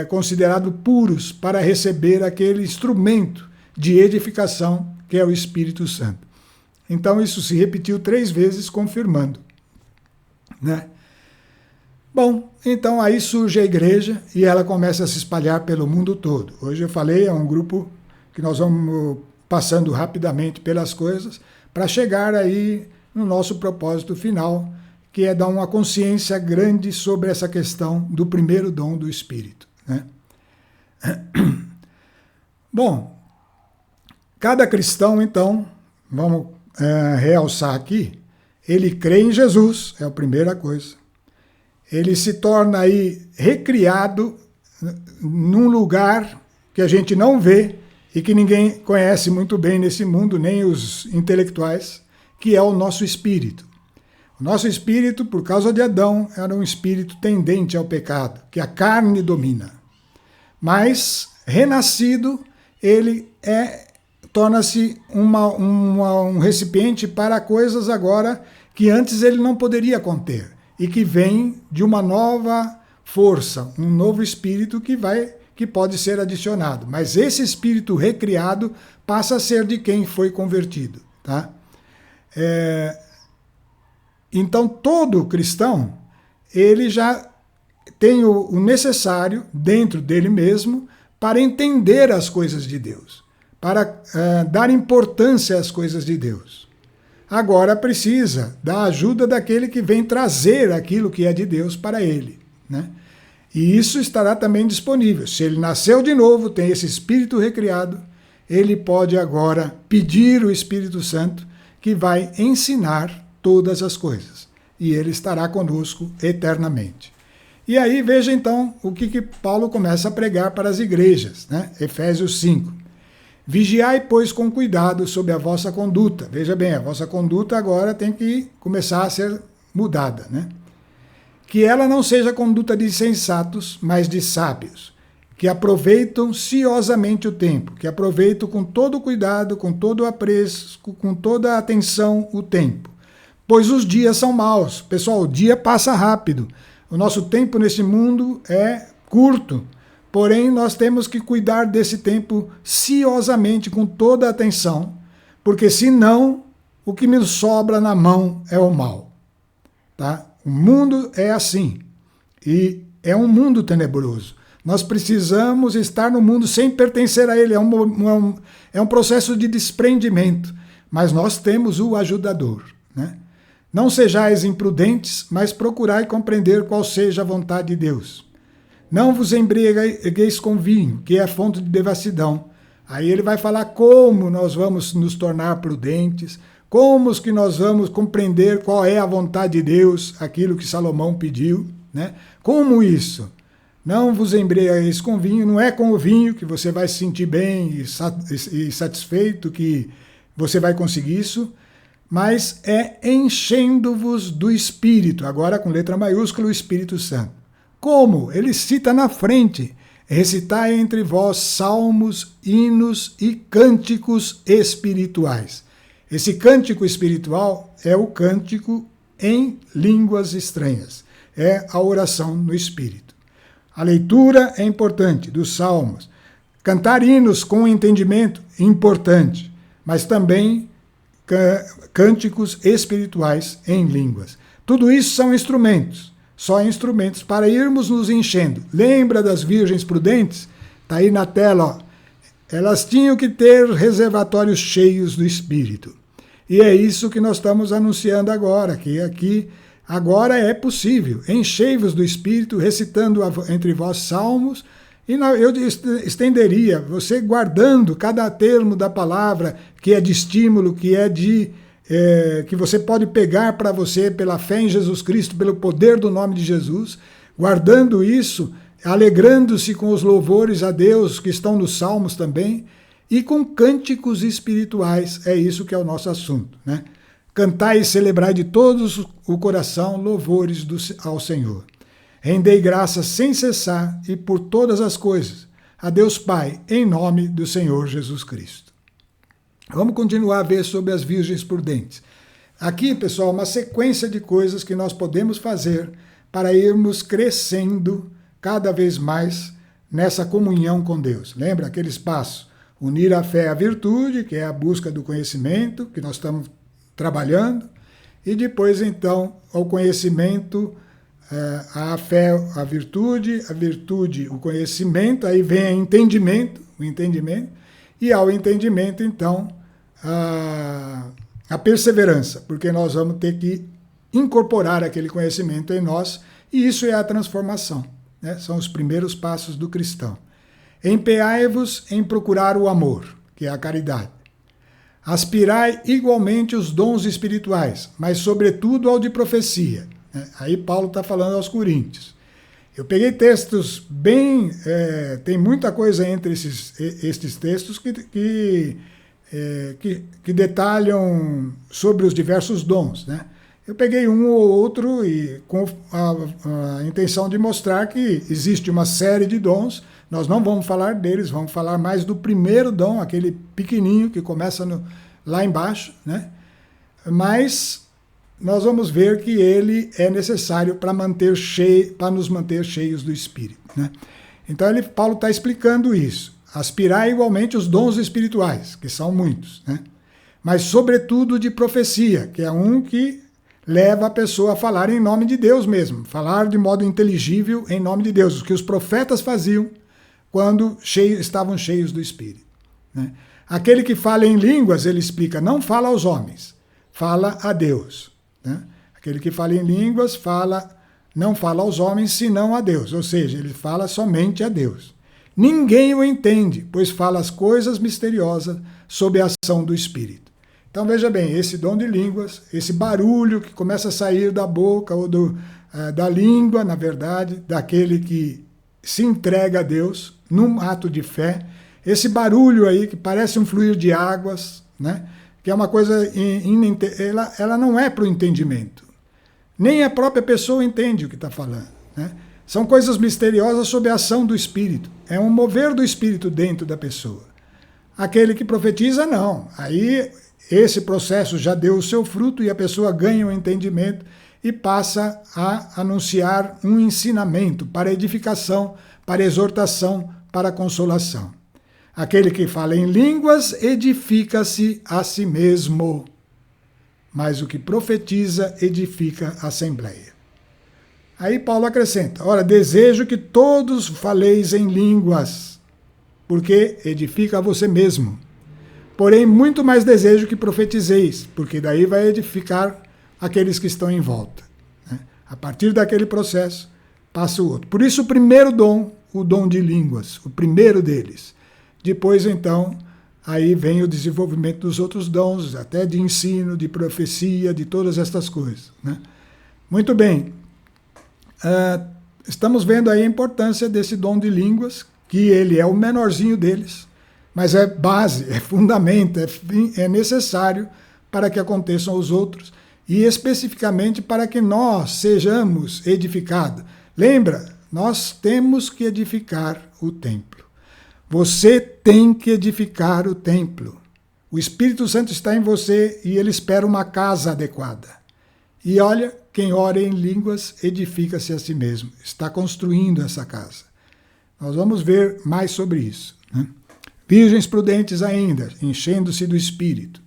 considerados puros para receber aquele instrumento de edificação que é o Espírito Santo. Então isso se repetiu 3 vezes, confirmando, né? Bom, então aí surge a igreja e ela começa a se espalhar pelo mundo todo. Hoje eu falei, é um grupo que nós vamos passando rapidamente pelas coisas para chegar aí no nosso propósito final, que é dar uma consciência grande sobre essa questão do primeiro dom do Espírito, né? Bom, cada cristão, então, vamos realçar aqui, ele crê em Jesus, é a primeira coisa. Ele se torna aí recriado num lugar que a gente não vê e que ninguém conhece muito bem nesse mundo, nem os intelectuais, que é o nosso espírito. O nosso espírito, por causa de Adão, era um espírito tendente ao pecado, que a carne domina. Mas, renascido, ele torna-se um recipiente para coisas agora que antes ele não poderia conter e que vem de uma nova força, um novo espírito que pode ser adicionado. Mas esse espírito recriado passa a ser de quem foi convertido, tá? Então todo cristão ele já tem o necessário dentro dele mesmo para entender as coisas de Deus, para dar importância às coisas de Deus. Agora precisa da ajuda daquele que vem trazer aquilo que é de Deus para ele, né? E isso estará também disponível. Se ele nasceu de novo, tem esse espírito recriado, ele pode agora pedir o Espírito Santo que vai ensinar todas as coisas. E ele estará conosco eternamente. E aí veja então o que Paulo começa a pregar para as igrejas, né? Efésios 5. Vigiai, pois, com cuidado sobre a vossa conduta. Veja bem, a vossa conduta agora tem que começar a ser mudada, né? Que ela não seja conduta de insensatos, mas de sábios, que aproveitam ciosamente o tempo, que aproveitam com todo o cuidado, com todo o apreço, com toda a atenção o tempo. Pois os dias são maus. Pessoal, o dia passa rápido. O nosso tempo nesse mundo é curto. Porém, nós temos que cuidar desse tempo ciosamente, com toda a atenção, porque senão o que nos sobra na mão é o mal. Tá? O mundo é assim, e é um mundo tenebroso. Nós precisamos estar no mundo sem pertencer a ele, é um processo de desprendimento, mas nós temos o ajudador, né? Não sejais imprudentes, mas procurai compreender qual seja a vontade de Deus. Não vos embriagueis com vinho, que é a fonte de devassidão. Aí ele vai falar como nós vamos nos tornar prudentes, como que nós vamos compreender qual é a vontade de Deus, aquilo que Salomão pediu, né? Como isso? Não vos embriagueis com vinho, não é com o vinho que você vai se sentir bem e satisfeito que você vai conseguir isso, mas é enchendo-vos do Espírito, agora com letra maiúscula, o Espírito Santo. Como? Ele cita na frente, recitai entre vós salmos, hinos e cânticos espirituais. Esse cântico espiritual é o cântico em línguas estranhas, é a oração no Espírito. A leitura é importante, dos salmos. Cantar hinos com entendimento, importante, mas também cânticos espirituais em línguas. Tudo isso são instrumentos, só instrumentos para irmos nos enchendo. Lembra das virgens prudentes? Está aí na tela, ó. Elas tinham que ter reservatórios cheios do Espírito. E é isso que nós estamos anunciando agora, que aqui agora é possível. Enchei-vos do Espírito, recitando entre vós salmos, e eu estenderia, você guardando cada termo da palavra, que é de estímulo, que é que você pode pegar para você pela fé em Jesus Cristo, pelo poder do nome de Jesus, guardando isso, alegrando-se com os louvores a Deus que estão nos salmos também, e com cânticos espirituais, é isso que é o nosso assunto, né? Cantai e celebrai de todos o coração louvores ao Senhor. Rendei graças sem cessar e por todas as coisas a Deus Pai, em nome do Senhor Jesus Cristo. Vamos continuar a ver sobre as virgens prudentes. Aqui, pessoal, uma sequência de coisas que nós podemos fazer para irmos crescendo cada vez mais nessa comunhão com Deus. Lembra aquele espaço? Unir a fé à virtude, que é a busca do conhecimento, que nós estamos trabalhando, e depois, então, ao conhecimento, a fé, a virtude, o conhecimento, aí vem o entendimento, e ao entendimento, então, a perseverança, porque nós vamos ter que incorporar aquele conhecimento em nós, e isso é a transformação, né? São os primeiros passos do cristão. Empenhai-vos em procurar o amor, que é a caridade. Aspirai igualmente os dons espirituais, mas sobretudo ao de profecia. Aí Paulo está falando aos Coríntios. Eu peguei textos bem... tem muita coisa entre estes textos que detalham sobre os diversos dons, né? Eu peguei um ou outro e com a intenção de mostrar que existe uma série de dons. Nós não vamos falar deles, vamos falar mais do primeiro dom, aquele pequenininho que começa lá embaixo, né? Mas nós vamos ver que ele é necessário para nos manter cheios do Espírito, né? Então Paulo está explicando isso. Aspirar igualmente os dons espirituais, que são muitos, né? Mas sobretudo de profecia, que é um que leva a pessoa a falar em nome de Deus mesmo, falar de modo inteligível em nome de Deus, o que os profetas faziam quando estavam cheios do Espírito, né? Aquele que fala em línguas, ele explica, não fala aos homens, fala a Deus, né? Aquele que fala em línguas não fala aos homens, senão a Deus, ou seja, ele fala somente a Deus. Ninguém o entende, pois fala as coisas misteriosas sob a ação do Espírito. Então veja bem, esse dom de línguas, esse barulho que começa a sair da boca ou da língua, na verdade, daquele que se entrega a Deus num ato de fé, Esse barulho aí, que parece um fluir de águas, né? Que é uma coisa, ela não é para o entendimento. Nem a própria pessoa entende o que está falando, né? São coisas misteriosas sob a ação do Espírito. É um mover do Espírito dentro da pessoa. Aquele que profetiza, não. Aí esse processo já deu o seu fruto e a pessoa ganha o entendimento e passa a anunciar um ensinamento para edificação, para exortação, para consolação. Aquele que fala em línguas edifica-se a si mesmo, mas o que profetiza edifica a assembleia. Aí Paulo acrescenta, ora, desejo que todos faleis em línguas, porque edifica a você mesmo. Porém, muito mais desejo que profetizeis, porque daí vai edificar aqueles que estão em volta, né? A partir daquele processo, passa o outro. Por isso, o primeiro dom, o dom de línguas, o primeiro deles. Depois, então, aí vem o desenvolvimento dos outros dons, até de ensino, de profecia, de todas estas coisas, né? Muito bem. Estamos vendo aí a importância desse dom de línguas, que ele é o menorzinho deles, mas é base, é fundamento, é necessário para que aconteçam os outros, e especificamente para que nós sejamos edificados. Lembra, nós temos que edificar o templo. Você tem que edificar o templo. O Espírito Santo está em você e ele espera uma casa adequada. E olha, quem ora em línguas edifica-se a si mesmo. Está construindo essa casa. Nós vamos ver mais sobre isso, né? Virgens prudentes ainda, enchendo-se do Espírito.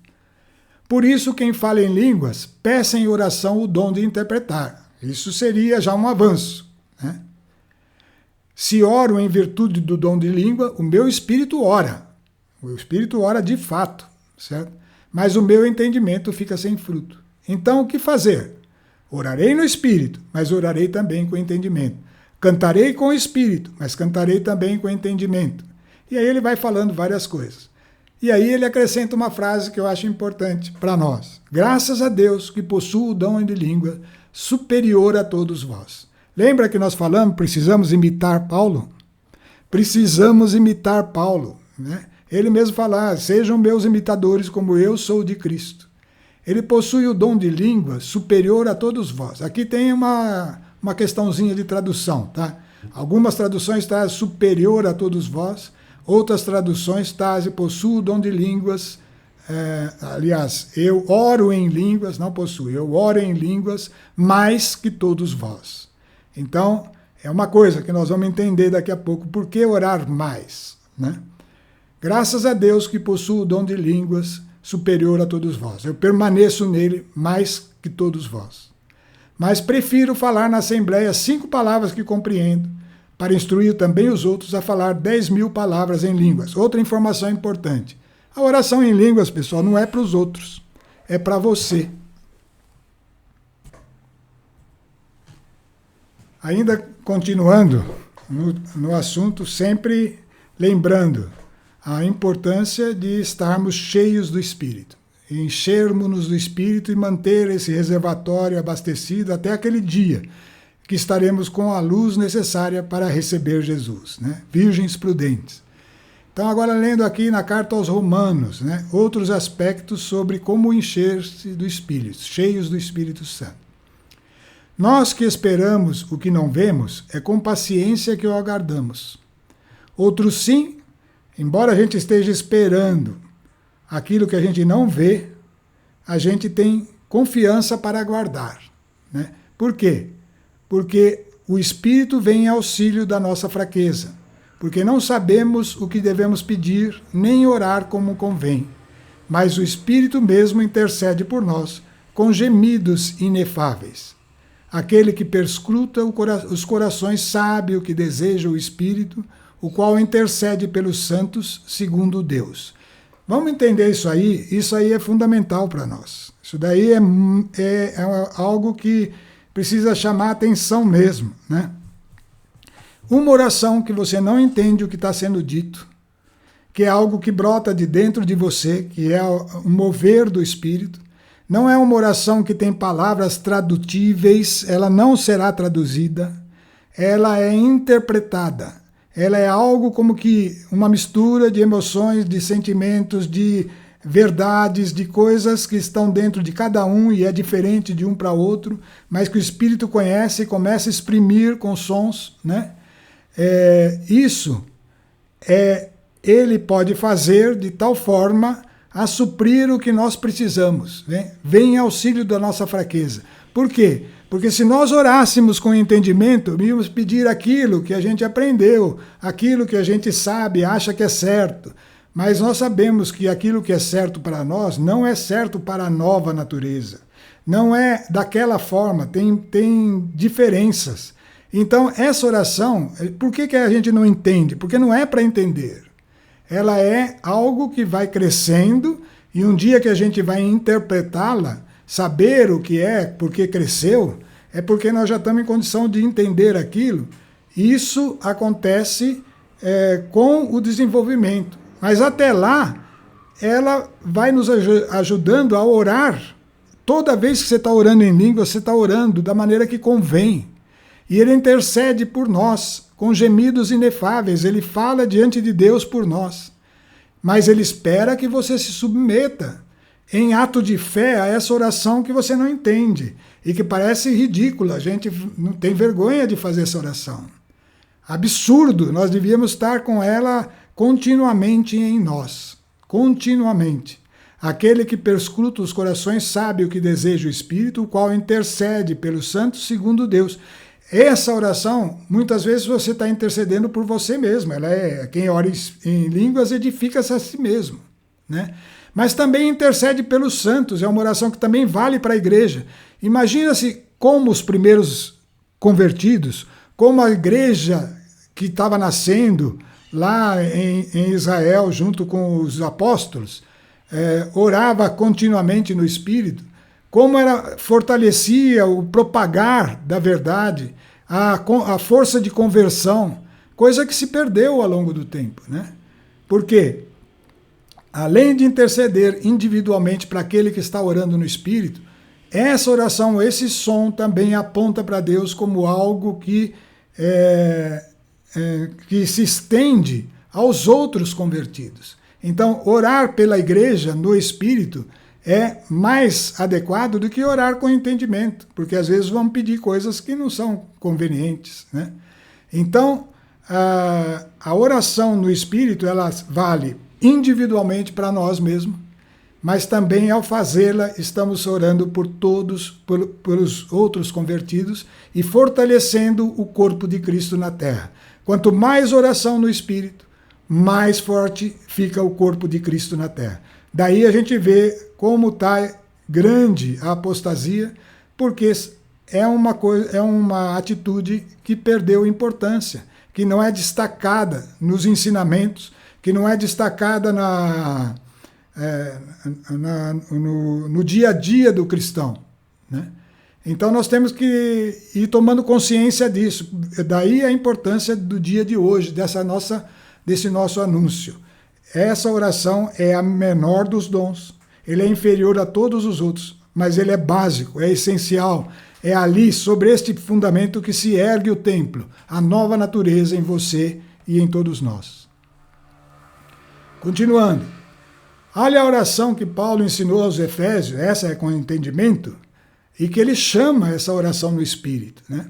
Por isso, quem fala em línguas, peça em oração o dom de interpretar. Isso seria já um avanço, né? Se oro em virtude do dom de língua, o meu espírito ora. O espírito ora de fato, certo? Mas o meu entendimento fica sem fruto. Então, o que fazer? Orarei no espírito, mas orarei também com entendimento. Cantarei com o espírito, mas cantarei também com entendimento. E aí ele vai falando várias coisas. E aí ele acrescenta uma frase que eu acho importante para nós. Graças a Deus que possuo o dom de língua superior a todos vós. Lembra que nós falamos, precisamos imitar Paulo? Precisamos imitar Paulo, né? Ele mesmo fala, sejam meus imitadores como eu sou de Cristo. Ele possui o dom de língua superior a todos vós. Aqui tem uma questãozinha de tradução, tá? Algumas traduções trazem superior a todos vós, outras traduções trazem possuo o dom de línguas. Aliás, eu oro em línguas, não possuo, eu oro em línguas mais que todos vós. Então, é uma coisa que nós vamos entender daqui a pouco. Por que orar mais, né? Graças a Deus que possuo o dom de línguas superior a todos vós. Eu permaneço nele mais que todos vós. Mas prefiro falar na Assembleia 5 palavras que compreendo, para instruir também os outros a falar 10.000 palavras em línguas. Outra informação importante. A oração em línguas, pessoal, não é para os outros. É para você. Ainda continuando no assunto, sempre lembrando a importância de estarmos cheios do Espírito, enchermos-nos do Espírito e manter esse reservatório abastecido até aquele dia que estaremos com a luz necessária para receber Jesus, né? Virgens prudentes. Então, agora lendo aqui na carta aos Romanos, né, outros aspectos sobre como encher-se do Espírito, cheios do Espírito Santo. Nós que esperamos o que não vemos, é com paciência que o aguardamos. Outros sim, embora a gente esteja esperando aquilo que a gente não vê, a gente tem confiança para aguardar, né? Por quê? Porque o Espírito vem em auxílio da nossa fraqueza, porque não sabemos o que devemos pedir, nem orar como convém, mas o Espírito mesmo intercede por nós com gemidos inefáveis. Aquele que perscruta os corações sabe o que deseja o Espírito, o qual intercede pelos santos segundo Deus. Vamos entender isso aí é fundamental para nós. Isso daí é algo que precisa chamar a atenção mesmo, né? Uma oração que você não entende o que está sendo dito, que é algo que brota de dentro de você, que é o mover do Espírito, não é uma oração que tem palavras tradutíveis, ela não será traduzida, ela é interpretada, ela é algo como que uma mistura de emoções, de sentimentos, de verdades, de coisas que estão dentro de cada um e é diferente de um para outro, mas que o Espírito conhece e começa a exprimir com sons, né? Isso ele pode fazer de tal forma a suprir o que nós precisamos, né? Vem em auxílio da nossa fraqueza. Por quê? Porque se nós orássemos com entendimento, íamos pedir aquilo que a gente aprendeu, aquilo que a gente sabe, acha que é certo. Mas nós sabemos que aquilo que é certo para nós não é certo para a nova natureza. Não é daquela forma, tem diferenças. Então, essa oração, por que a gente não entende? Porque não é para entender. Ela é algo que vai crescendo e um dia que a gente vai interpretá-la, saber o que é, porque cresceu, é porque nós já estamos em condição de entender aquilo. Isso acontece com o desenvolvimento. Mas até lá, ela vai nos ajudando a orar. Toda vez que você está orando em língua, você está orando da maneira que convém. E ele intercede por nós, com gemidos inefáveis. Ele fala diante de Deus por nós. Mas ele espera que você se submeta em ato de fé a essa oração que você não entende e que parece ridícula. A gente não tem vergonha de fazer essa oração. Absurdo, nós devíamos estar com ela continuamente em nós. Continuamente. Aquele que perscruta os corações sabe o que deseja o Espírito, o qual intercede pelos santos segundo Deus. Essa oração, muitas vezes você está intercedendo por você mesmo. Ela quem ora em línguas edifica-se a si mesmo, né? Mas também intercede pelos santos. É uma oração que também vale para a igreja. Imagina-se como os primeiros convertidos, como a igreja que estava nascendo lá em Israel, junto com os apóstolos, orava continuamente no Espírito, como fortalecia o propagar da verdade, a força de conversão, coisa que se perdeu ao longo do tempo, né? Por quê? Além de interceder individualmente para aquele que está orando no Espírito, essa oração, esse som também aponta para Deus como algo que se estende aos outros convertidos. Então, orar pela igreja no Espírito é mais adequado do que orar com entendimento, porque às vezes vão pedir coisas que não são convenientes, né? Então, a oração no Espírito, ela vale individualmente para nós mesmos, mas também ao fazê-la estamos orando por todos, pelos outros convertidos e fortalecendo o corpo de Cristo na terra. Quanto mais oração no Espírito, mais forte fica o corpo de Cristo na terra. Daí a gente vê como está grande a apostasia, porque é uma atitude que perdeu importância, que não é destacada nos ensinamentos, que não é destacada no dia a dia do cristão, né? Então nós temos que ir tomando consciência disso. Daí a importância do dia de hoje, desse nosso anúncio. Essa oração é a menor dos dons. Ele é inferior a todos os outros, mas ele é básico, é essencial. É ali, sobre este fundamento, que se ergue o templo, a nova natureza em você e em todos nós. Continuando. Olha a oração que Paulo ensinou aos Efésios, essa é com entendimento, e que ele chama essa oração no Espírito, né?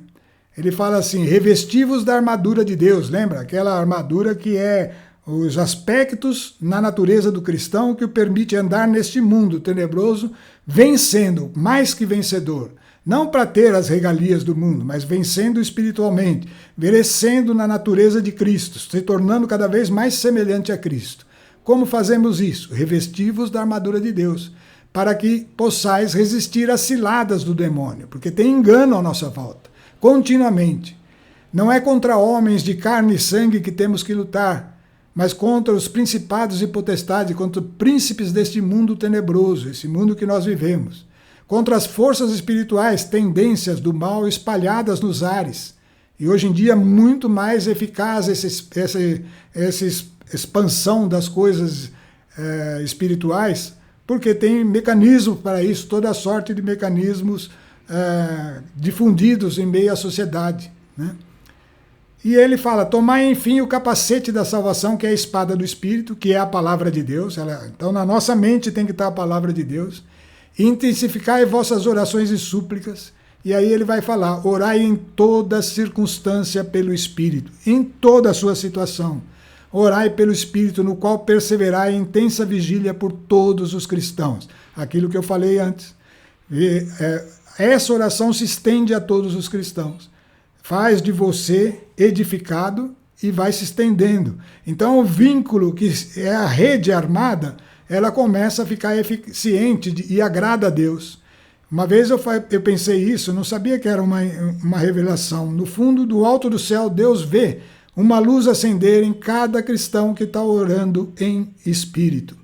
Ele fala assim, revestivos da armadura de Deus, lembra? Aquela armadura que é os aspectos na natureza do cristão que o permite andar neste mundo tenebroso, vencendo, mais que vencedor. Não para ter as regalias do mundo, mas vencendo espiritualmente, merecendo na natureza de Cristo, se tornando cada vez mais semelhante a Cristo. Como fazemos isso? Revestivos da armadura de Deus, para que possais resistir às ciladas do demônio, porque tem engano à nossa volta, continuamente. Não é contra homens de carne e sangue que temos que lutar, mas contra os principados e potestades, contra os príncipes deste mundo tenebroso, esse mundo que nós vivemos, contra as forças espirituais, tendências do mal espalhadas nos ares. E hoje em dia muito mais eficaz essa expansão das coisas espirituais, porque tem mecanismos para isso, toda sorte de mecanismos difundidos em meio à sociedade, né? E ele fala, tomai enfim o capacete da salvação, que é a espada do Espírito, que é a palavra de Deus. Então na nossa mente tem que estar a palavra de Deus. Intensificai vossas orações e súplicas. E aí ele vai falar, orai em toda circunstância pelo Espírito, em toda a sua situação. Orai pelo Espírito, no qual perseverai em intensa vigília por todos os cristãos. Aquilo que eu falei antes. Essa oração se estende a todos os cristãos. Faz de você edificado e vai se estendendo. Então o vínculo, que é a rede armada, ela começa a ficar eficiente e agrada a Deus. Uma vez eu pensei isso, não sabia que era uma revelação. No fundo, do alto do céu, Deus vê uma luz acender em cada cristão que está orando em espírito.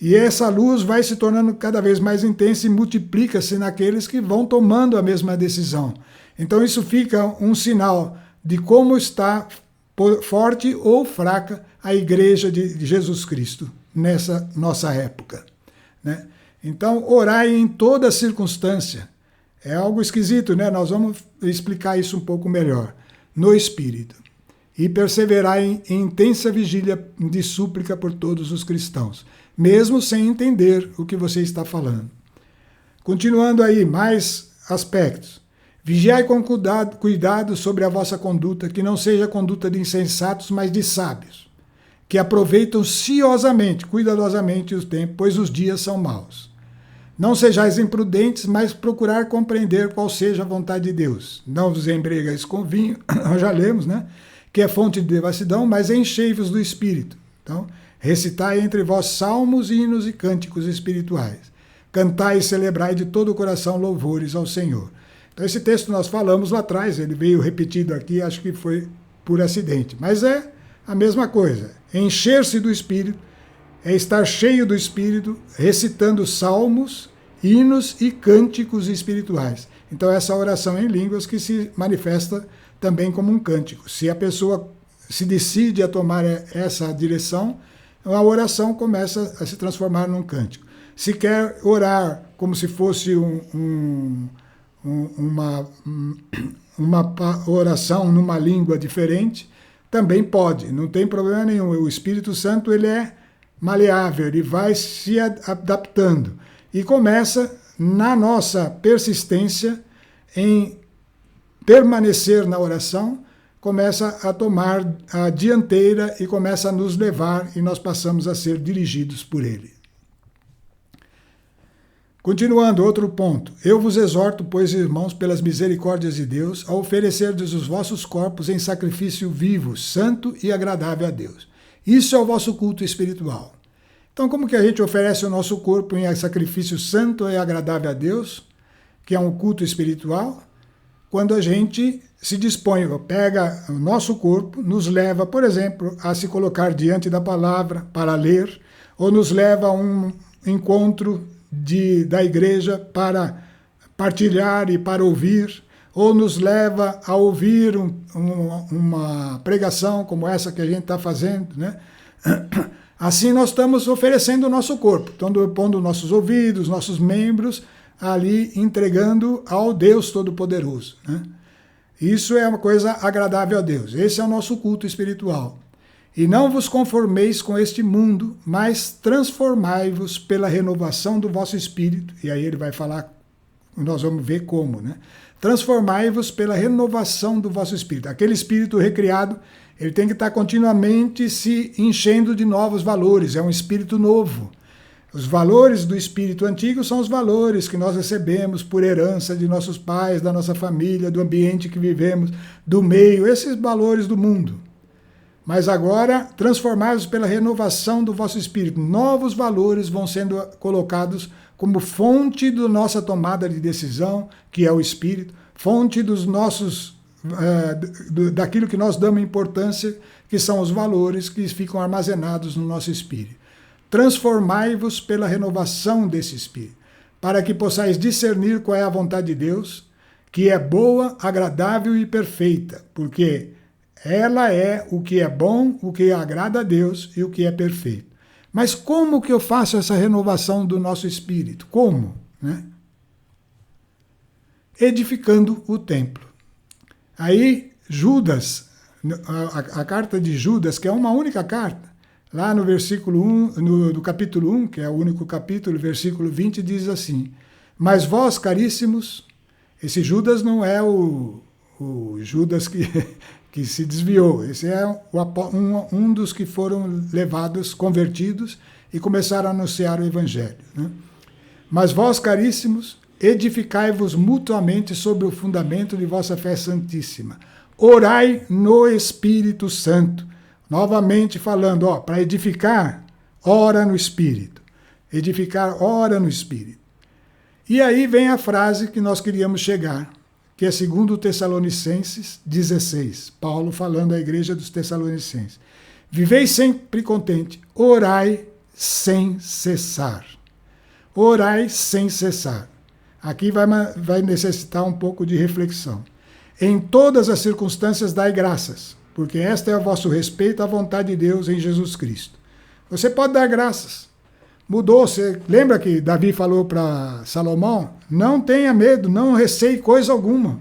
E essa luz vai se tornando cada vez mais intensa e multiplica-se naqueles que vão tomando a mesma decisão. Então isso fica um sinal de como está forte ou fraca a igreja de Jesus Cristo nessa nossa época, né? Então, orai em toda circunstância. É algo esquisito, né? Nós vamos explicar isso um pouco melhor. No Espírito. E perseverai em intensa vigília de súplica por todos os cristãos, mesmo sem entender o que você está falando. Continuando aí, mais aspectos. Vigiai com cuidado sobre a vossa conduta, que não seja conduta de insensatos, mas de sábios, que aproveitam ciosamente, cuidadosamente o tempo, pois os dias são maus. Não sejais imprudentes, mas procurar compreender qual seja a vontade de Deus. Não vos embriagueis com vinho, nós já lemos, né? Que é fonte de devassidão, mas enchei-vos do Espírito. Então, recitai entre vós salmos, hinos e cânticos espirituais. Cantai e celebrai de todo o coração louvores ao Senhor. Então, esse texto nós falamos lá atrás, ele veio repetido aqui, acho que foi por acidente. Mas é a mesma coisa. Encher-se do Espírito é estar cheio do Espírito, recitando salmos, hinos e cânticos espirituais. Então, essa oração em línguas que se manifesta também como um cântico. Se a pessoa se decide a tomar essa direção, a oração começa a se transformar num cântico. Se quer orar como se fosse uma oração numa língua diferente, também pode, não tem problema nenhum. O Espírito Santo, ele é maleável, ele vai se adaptando. E começa, na nossa persistência em permanecer na oração, começa a tomar a dianteira e começa a nos levar e nós passamos a ser dirigidos por ele. Continuando, outro ponto. Eu vos exorto, pois, irmãos, pelas misericórdias de Deus, a oferecerdes os vossos corpos em sacrifício vivo, santo e agradável a Deus. Isso é o vosso culto espiritual. Então, como que a gente oferece o nosso corpo em sacrifício santo e agradável a Deus, que é um culto espiritual? Quando a gente se dispõe, pega o nosso corpo, nos leva, por exemplo, a se colocar diante da palavra para ler, ou nos leva a um encontro da igreja para partilhar e para ouvir, ou nos leva a ouvir uma pregação como essa que a gente está fazendo, né? Assim nós estamos oferecendo o nosso corpo, pondo nossos ouvidos, nossos membros ali, entregando ao Deus Todo-Poderoso, né? Isso é uma coisa agradável a Deus. Esse é o nosso culto espiritual. E não vos conformeis com este mundo, mas transformai-vos pela renovação do vosso espírito. E aí ele vai falar, nós vamos ver como, né? Transformai-vos pela renovação do vosso espírito. Aquele espírito recriado, ele tem que estar continuamente se enchendo de novos valores. É um espírito novo. Os valores do espírito antigo são os valores que nós recebemos por herança de nossos pais, da nossa família, do ambiente que vivemos, do meio, esses valores do mundo. Mas agora, transformai-vos pela renovação do vosso espírito. Novos valores vão sendo colocados como fonte da nossa tomada de decisão, que é o espírito, fonte dos nossos, daquilo que nós damos importância, que são os valores que ficam armazenados no nosso espírito. Transformai-vos pela renovação desse espírito, para que possais discernir qual é a vontade de Deus, que é boa, agradável e perfeita, porque ela é o que é bom, o que agrada a Deus e o que é perfeito. Mas como que eu faço essa renovação do nosso espírito? Como? Né? Edificando o templo. Aí Judas, a carta de Judas, que é uma única carta, lá no versículo 1, no capítulo 1, que é o único capítulo, versículo 20, diz assim: mas vós, caríssimos, esse Judas não é o Judas que se desviou, esse é um dos que foram levados, convertidos e começaram a anunciar o Evangelho, né? Mas vós, caríssimos, edificai-vos mutuamente sobre o fundamento de vossa fé santíssima. Orai no Espírito Santo. Novamente falando, para edificar, ora no Espírito. Edificar, ora no Espírito. E aí vem a frase que nós queríamos chegar, que é 2 Tessalonicenses 16. Paulo falando à igreja dos Tessalonicenses. Vivei sempre contente, orai sem cessar. Orai sem cessar. Aqui vai necessitar um pouco de reflexão. Em todas as circunstâncias dai graças, porque esta é a vosso respeito à vontade de Deus em Jesus Cristo. Você pode dar graças. Mudou. Você lembra que Davi falou para Salomão? Não tenha medo, não receie coisa alguma.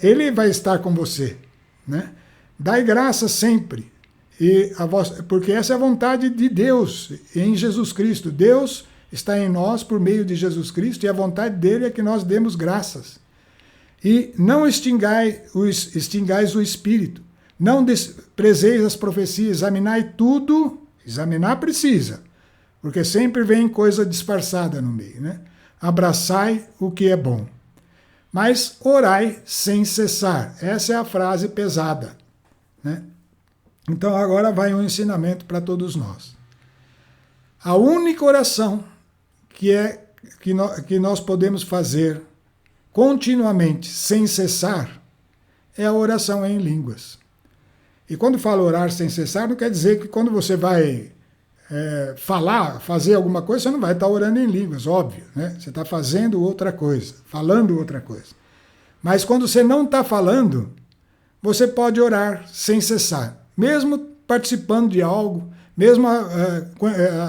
Ele vai estar com você, né? Dai graças sempre. Porque essa é a vontade de Deus em Jesus Cristo. Deus está em nós por meio de Jesus Cristo, e a vontade dele é que nós demos graças. E não extingais o Espírito, não desprezeis as profecias, examinai tudo, examinar precisa, porque sempre vem coisa disfarçada no meio, né? Abraçai o que é bom, mas orai sem cessar. Essa é a frase pesada, né? Então agora vai um ensinamento para todos nós. A única oração que nós podemos fazer continuamente, sem cessar, é a oração em línguas. E quando falo orar sem cessar, não quer dizer que quando você vai fazer alguma coisa, você não vai estar orando em línguas, óbvio, né? Você está fazendo outra coisa, falando outra coisa. Mas quando você não está falando, você pode orar sem cessar, mesmo participando de algo, mesmo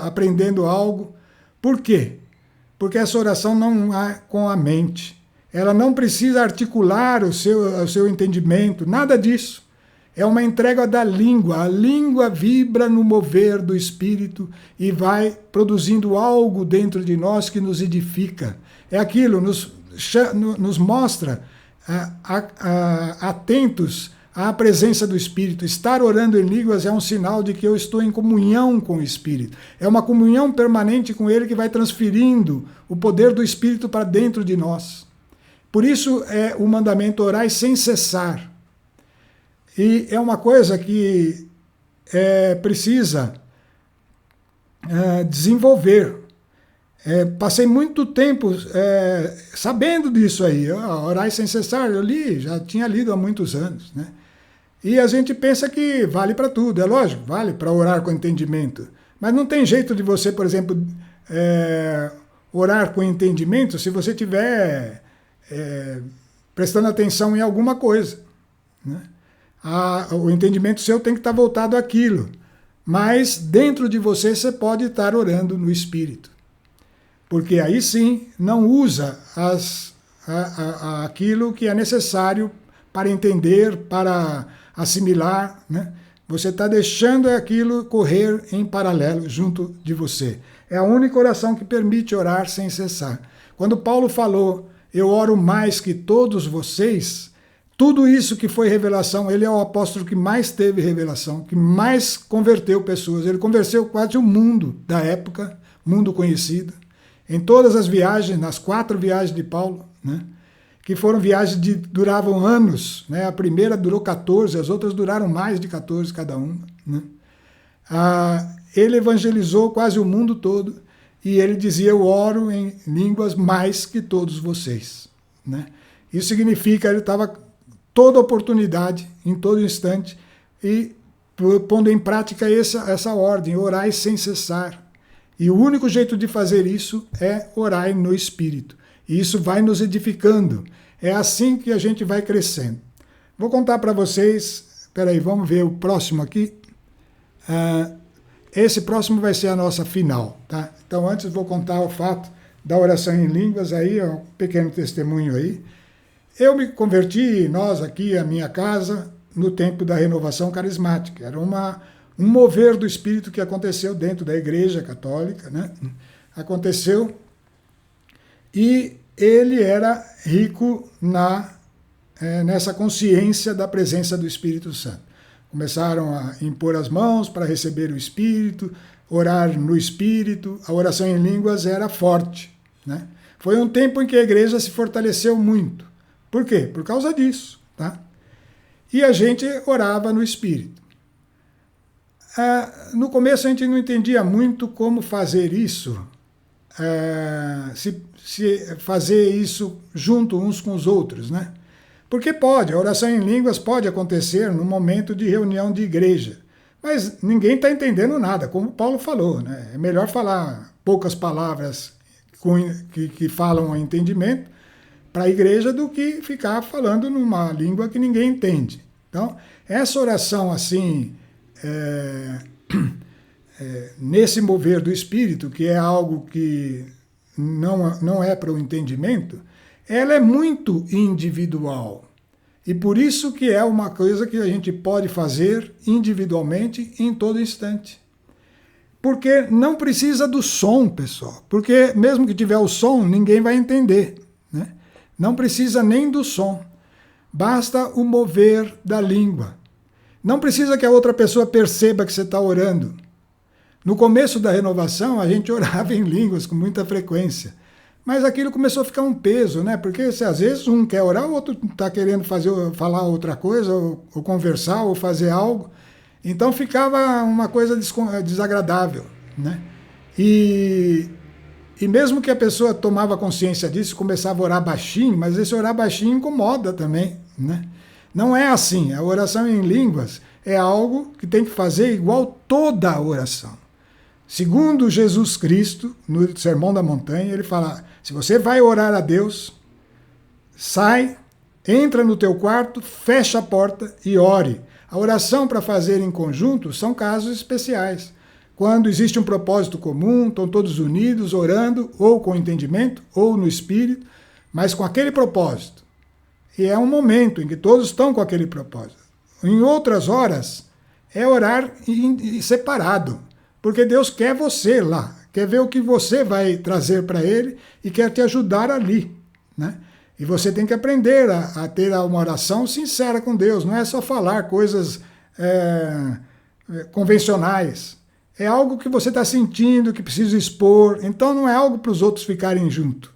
aprendendo algo. Por quê? Porque essa oração não é com a mente. Ela não precisa articular o seu entendimento, nada disso. É uma entrega da língua. A língua vibra no mover do Espírito e vai produzindo algo dentro de nós que nos edifica. É aquilo, nos mostra atentos à presença do Espírito. Estar orando em línguas é um sinal de que eu estou em comunhão com o Espírito. É uma comunhão permanente com Ele que vai transferindo o poder do Espírito para dentro de nós. Por isso é o mandamento orai sem cessar. E é uma coisa que precisa desenvolver. Passei muito tempo sabendo disso aí. Orai sem cessar, eu já tinha lido há muitos anos, né? E a gente pensa que vale para tudo. É lógico, vale para orar com entendimento. Mas não tem jeito de você, por exemplo, orar com entendimento se você estiver prestando atenção em alguma coisa, né? O entendimento seu tem que estar voltado àquilo. Mas dentro de você pode estar orando no Espírito. Porque aí sim não usa aquilo que é necessário para entender, para assimilar, né? Você está deixando aquilo correr em paralelo junto de você. É a única oração que permite orar sem cessar. Quando Paulo falou, eu oro mais que todos vocês, tudo isso que foi revelação, ele é o apóstolo que mais teve revelação, que mais converteu pessoas. Ele converteu quase o mundo da época, mundo conhecido. Em todas as viagens, nas 4 viagens de Paulo, né? Que foram viagens que duravam anos, né? A primeira durou 14, as outras duraram mais de 14 cada uma, né? Ele evangelizou quase o mundo todo e ele dizia, eu oro em línguas mais que todos vocês, né? Isso significa que ele estava toda oportunidade, em todo instante, e pondo em prática essa ordem, orai sem cessar. E o único jeito de fazer isso é orar no Espírito. E isso vai nos edificando. É assim que a gente vai crescendo. Vou contar para vocês, peraí, vamos ver o próximo aqui. Esse próximo vai ser a nossa final, tá? Então antes vou contar o fato da oração em línguas, aí, um pequeno testemunho aí. Eu me converti, nós aqui, a minha casa, no tempo da renovação carismática. Era um mover do Espírito que aconteceu dentro da Igreja Católica, né? Aconteceu, e ele era rico nessa consciência da presença do Espírito Santo. Começaram a impor as mãos para receber o Espírito, orar no Espírito, a oração em línguas era forte, né? Foi um tempo em que a igreja se fortaleceu muito. Por quê? Por causa disso, tá? E a gente orava no Espírito. No começo a gente não entendia muito como fazer isso, se fazer isso junto uns com os outros, né? Porque a oração em línguas pode acontecer no momento de reunião de igreja, mas ninguém está entendendo nada, como Paulo falou, né? É melhor falar poucas palavras que falam o entendimento para a igreja do que ficar falando numa língua que ninguém entende. Então, essa oração assim, nesse mover do Espírito, que é algo que não é para o entendimento, ela é muito individual. E por isso que é uma coisa que a gente pode fazer individualmente em todo instante. Porque não precisa do som, pessoal. Porque mesmo que tiver o som, ninguém vai entender, né? Não precisa nem do som. Basta o mover da língua. Não precisa que a outra pessoa perceba que você está orando. No começo da renovação, a gente orava em línguas com muita frequência. Mas aquilo começou a ficar um peso, né? Porque se às vezes um quer orar, o outro está querendo falar outra coisa, ou conversar, ou fazer algo. Então ficava uma coisa desagradável, né? E mesmo que a pessoa tomava consciência disso, começava a orar baixinho, mas esse orar baixinho incomoda também, né? Não é assim. A oração em línguas é algo que tem que fazer igual toda a oração. Segundo Jesus Cristo, no Sermão da Montanha, ele fala, se você vai orar a Deus, sai, entra no teu quarto, fecha a porta e ore. A oração para fazer em conjunto são casos especiais. Quando existe um propósito comum, estão todos unidos, orando, ou com entendimento, ou no espírito, mas com aquele propósito. E é um momento em que todos estão com aquele propósito. Em outras horas, é orar separado, porque Deus quer você lá, quer ver o que você vai trazer para Ele e quer te ajudar ali, né? E você tem que aprender a ter uma oração sincera com Deus, não é só falar coisas convencionais. É algo que você está sentindo, que precisa expor, então não é algo para os outros ficarem junto,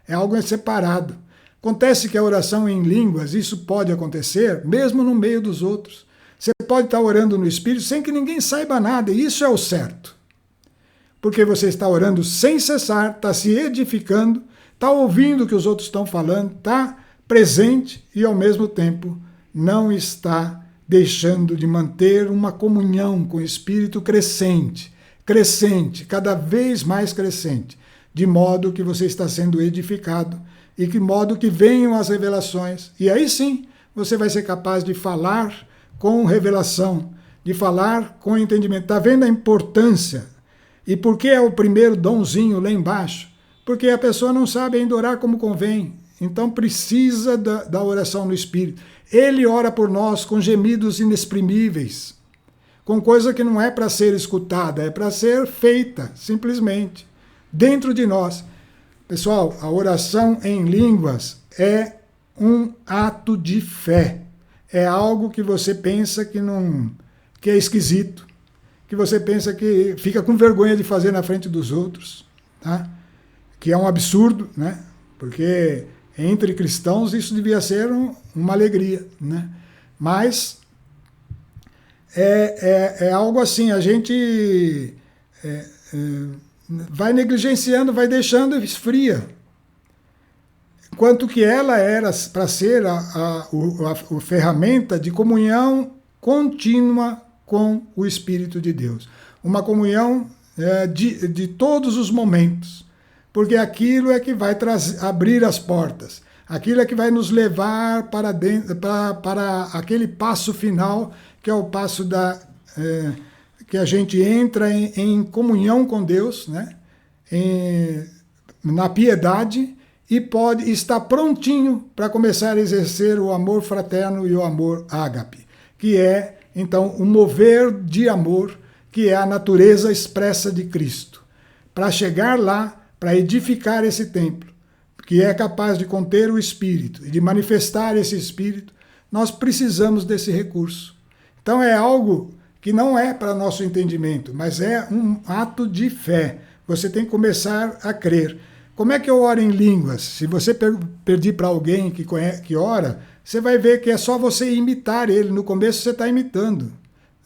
é algo separado. Acontece que a oração em línguas, isso pode acontecer mesmo no meio dos outros. Você pode estar orando no Espírito sem que ninguém saiba nada, e isso é o certo. Porque você está orando sem cessar, está se edificando, está ouvindo o que os outros estão falando, está presente e, ao mesmo tempo, não está deixando de manter uma comunhão com o Espírito crescente, cada vez mais crescente, de modo que você está sendo edificado e de modo que venham as revelações. E aí sim, você vai ser capaz de falar com revelação, de falar com entendimento. Está vendo a importância? E por que é o primeiro donzinho lá embaixo? Porque a pessoa não sabe ainda orar como convém. Então precisa da oração no Espírito. Ele ora por nós com gemidos inexprimíveis, com coisa que não é para ser escutada, é para ser feita, simplesmente, dentro de nós. Pessoal, a oração em línguas é um ato de fé. É algo que você pensa que é esquisito, que você pensa que fica com vergonha de fazer na frente dos outros, tá? Que é um absurdo, né? Porque entre cristãos isso devia ser uma alegria, né? Mas é algo assim, a gente vai negligenciando, vai deixando e esfria. Enquanto que ela era para ser a ferramenta de comunhão contínua com o Espírito de Deus. Uma comunhão de todos os momentos. Porque aquilo é que vai abrir as portas. Aquilo é que vai nos levar para dentro, para aquele passo final, que é o passo que a gente entra em comunhão com Deus, né? Na piedade, e pode estar prontinho para começar a exercer o amor fraterno e o amor ágape. que é, então, o mover de amor, que é a natureza expressa de Cristo. Para chegar lá, para edificar esse templo, que é capaz de conter o Espírito e de manifestar esse Espírito, nós precisamos desse recurso. Então é algo que não é para nosso entendimento, mas é um ato de fé. Você tem que começar a crer. Como é que eu oro em línguas? Se você pedir para alguém que ora, você vai ver que é só você imitar ele. No começo você está imitando.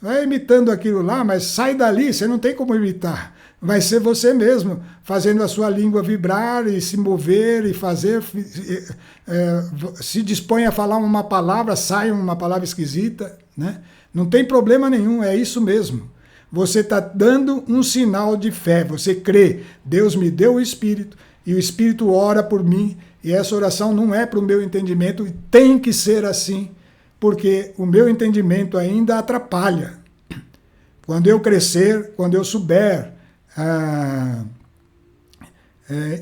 Vai imitando aquilo lá, mas sai dali, você não tem como imitar. Vai ser você mesmo, fazendo a sua língua vibrar e se mover e fazer. Se dispõe a falar uma palavra, sai uma palavra esquisita, né? Não tem problema nenhum, é isso mesmo. Você está dando um sinal de fé, você crê. Deus me deu o Espírito e o Espírito ora por mim, e essa oração não é para o meu entendimento, e tem que ser assim, porque o meu entendimento ainda atrapalha. Quando eu crescer, quando eu souber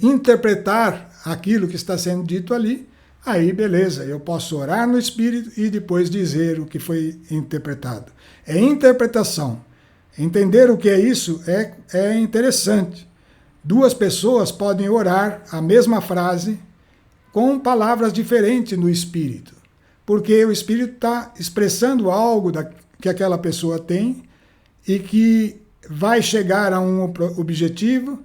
interpretar aquilo que está sendo dito ali, aí beleza, eu posso orar no Espírito e depois dizer o que foi interpretado. É interpretação. Entender o que é isso é interessante. Duas pessoas podem orar a mesma frase com palavras diferentes no Espírito, porque o Espírito está expressando algo que aquela pessoa tem e que vai chegar a um objetivo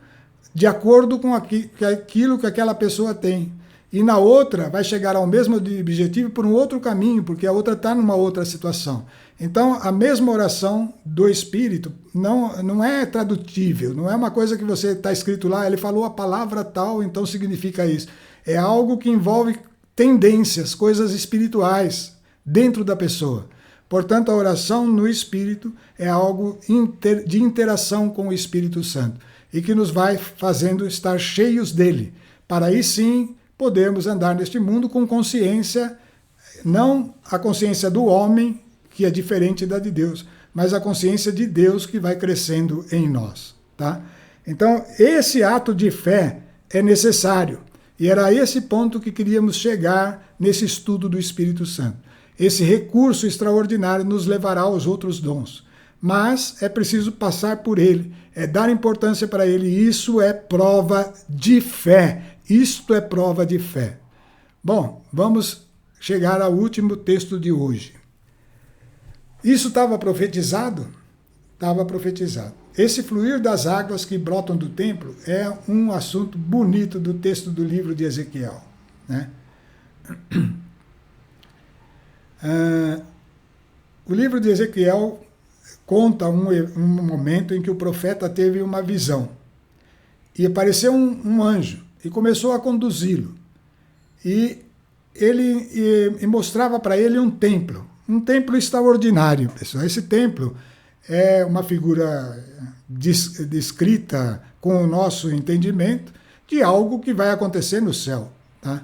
de acordo com aquilo que aquela pessoa tem. E na outra vai chegar ao mesmo objetivo por um outro caminho, porque a outra está numa outra situação. Então, a mesma oração do Espírito não é tradutível, não é uma coisa que você está escrito lá, ele falou a palavra tal, então significa isso. É algo que envolve tendências, coisas espirituais dentro da pessoa. Portanto, a oração no Espírito é algo de interação com o Espírito Santo e que nos vai fazendo estar cheios dele, para aí sim podemos andar neste mundo com consciência, não a consciência do homem, que é diferente da de Deus, mas a consciência de Deus que vai crescendo em nós. Tá? Então, esse ato de fé é necessário. E era a esse ponto que queríamos chegar nesse estudo do Espírito Santo. Esse recurso extraordinário nos levará aos outros dons. Mas é preciso passar por ele, é dar importância para ele. E isso é prova de fé. Isto é prova de fé. Bom, vamos chegar ao último texto de hoje. Isso estava profetizado? Estava profetizado. Esse fluir das águas que brotam do templo é um assunto bonito do texto do livro de Ezequiel, né? O livro de Ezequiel conta um momento em que o profeta teve uma visão. E apareceu um anjo e começou a conduzi-lo. E ele mostrava para ele um templo extraordinário, pessoal. Esse templo é uma figura descrita com o nosso entendimento de algo que vai acontecer no céu. Tá?